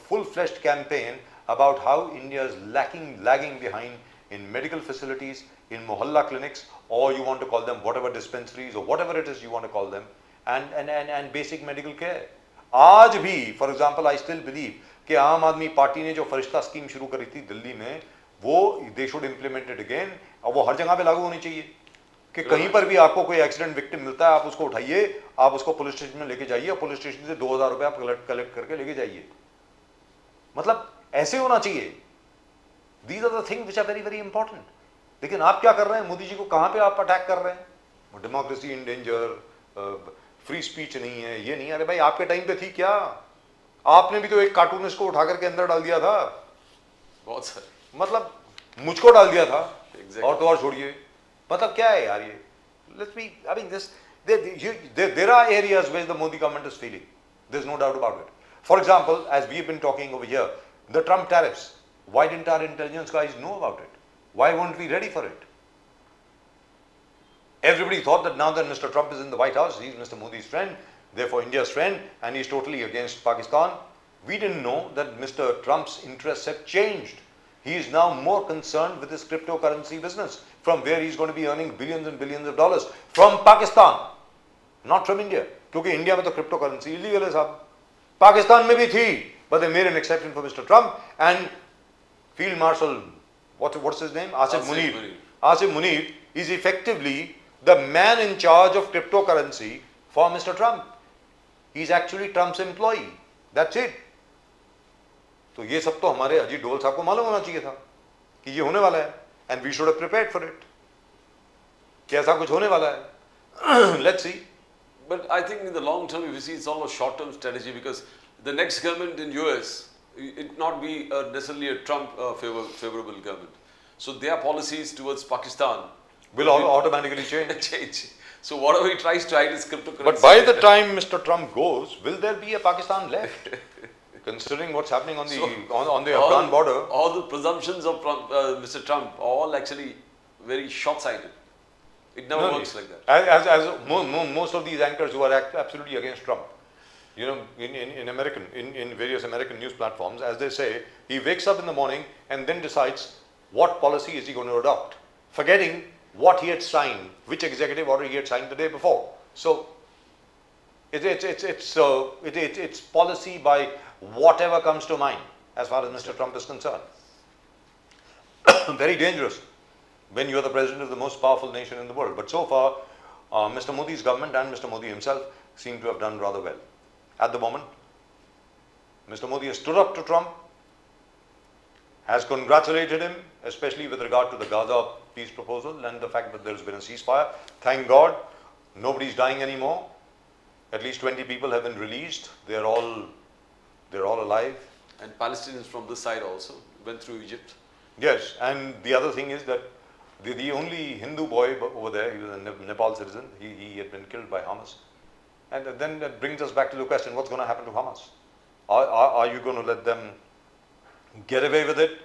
full-fledged campaign about how India is lagging behind in medical facilities, in mohalla clinics, or you want to call them whatever dispensaries or whatever it is you want to call them, and basic medical care. आज भी, for example, I still believe कि आम आदमी पार्टी ने जो फरिश्ता स्कीम शुरू करी थी दिल्ली में, वो they should implement it again, और वो हर जगह पे लागू होनी चाहिए कि कहीं पर भी आपको कोई एक्सीडेंट विक्टिम मिलता है, आप उसको उठाइए, आप उसको पुलिस स्टेशन में लेके जाइए, और पुलिस स्टेशन से 2000 रुपए आप कलेक्ट करके लेके जाइए. मतलब ऐसे होना चाहिए. These are the things which are very very important. लेकिन आप क्या कर रहे हैं? मोदी जी को कहां पे आप अटैक कर रहे हैं? Democracy in danger, free speech नहीं है, ये नहीं. अरे भाई, आपके टाइम पे थी क्या? आपने भी तो एक कार्टूनिस्ट को उठा करके अंदर डाल दिया था, बहुत सारे, मतलब मुझको डाल दिया था. Exactly. और तो और छोड़िए, मतलब क्या है यार ये? Let's be, I mean, there are areas where the Modi government is failing. There's no doubt about it. For example, as we've been talking over here, the Trump tariffs. Why didn't our intelligence guys know about it? Why weren't we ready for it? Everybody thought that now that Mr. Trump is in the White House, he's Mr. Modi's friend, therefore India's friend, and he's totally against Pakistan. We didn't know that Mr. Trump's interests have changed. He is now more concerned with his cryptocurrency business, from where he's going to be earning billions and billions of dollars from Pakistan, not from India. क्योंकि इंडिया में तो cryptocurrency illegal है साहब. पाकिस्तान में भी थी, but they made an exception for Mr. Trump, and Field Marshal, what's his name? Asif Munir. Asif Munir is effectively the man in charge of cryptocurrency for Mr. Trump. He's actually Trump's employee. That's it. तो ये सब तो हमारे अजीत डोल साहब को मालूम होना चाहिए था कि ये होने वाला है, and we should have prepared for it. कि ऐसा कुछ होने वाला है. Let's see. But I think in the long term, if you see, it's all a short-term strategy, because the next government in US, it not be necessarily a Trump favorable government. So their policies towards Pakistan will automatically change. So whatever he tries to hide is cryptocurrency. But by the time Mr. Trump goes, will there be a Pakistan left? Considering what's happening on the on the Afghan border, all the presumptions of Mr. Trump are all actually very short-sighted. It never works like that. As most of these anchors who are absolutely against Trump, you know, in various American news platforms, as they say, he wakes up in the morning and then decides what policy is he going to adopt, forgetting what he had signed, which executive order he had signed the day before. So it's policy by whatever comes to mind as far as Mr. Trump is concerned. Very dangerous when you are the president of the most powerful nation in the world. But so far, Mr. Modi's government and Mr. Modi himself seem to have done rather well. At the moment, Mr. Modi has stood up to Trump, has congratulated him, especially with regard to the Gaza peace proposal and the fact that there's been a ceasefire. Thank God, nobody's dying anymore. At least 20 people have been released. They're all alive. And Palestinians from this side also went through Egypt. Yes, and the other thing is that the only Hindu boy over there, he was a Nepal citizen, he had been killed by Hamas. And then that brings us back to the question, what's going to happen to Hamas? Are you going to let them get away with it?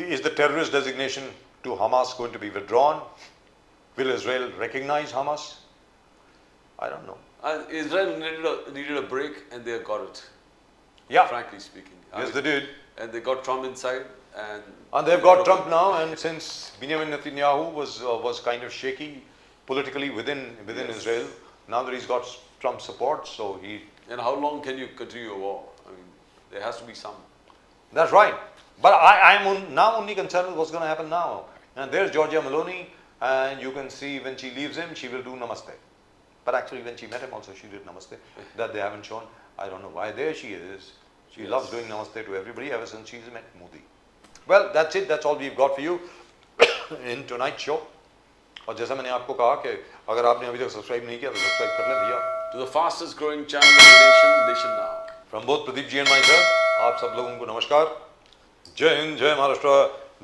is the terrorist designation to Hamas going to be withdrawn? Will Israel recognize Hamas? I don't know. Israel needed a break, and they got it. Yeah. Frankly speaking. Yes, they did. And they got Trump inside, And they've got Trump now, and since Benjamin Netanyahu was kind of shaky politically within Yes. Israel, now that he's got Trump support, so he. And how long can you continue a war? I mean, there has to be some. That's right. But I'm now only concerned with what's going to happen now. And there's Georgia Maloney, and you can see when she leaves him, she will do namaste. But actually, when she met him, also she did namaste. That they haven't shown. I don't know why. There she is. She loves doing namaste to everybody ever since she's met Modi. Well, that's it. That's all we've got for you in tonight's show. और जैसा मैंने आपको कहा कि अगर आपने अभी तक सब्सक्राइब नहीं किया तो सब्सक्राइब कर लें भैया. To the fastest growing channel in the nation now. From both Pradeep ji and myself, आप सब लोगों को नमस्कार. जय हिंद, जय महाराष्ट्र,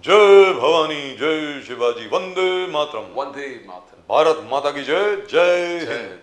जय भवानी, जय शिवाजी, वंदे मातरम. Vande Mataram. भारत माता की जय, जय हिंद.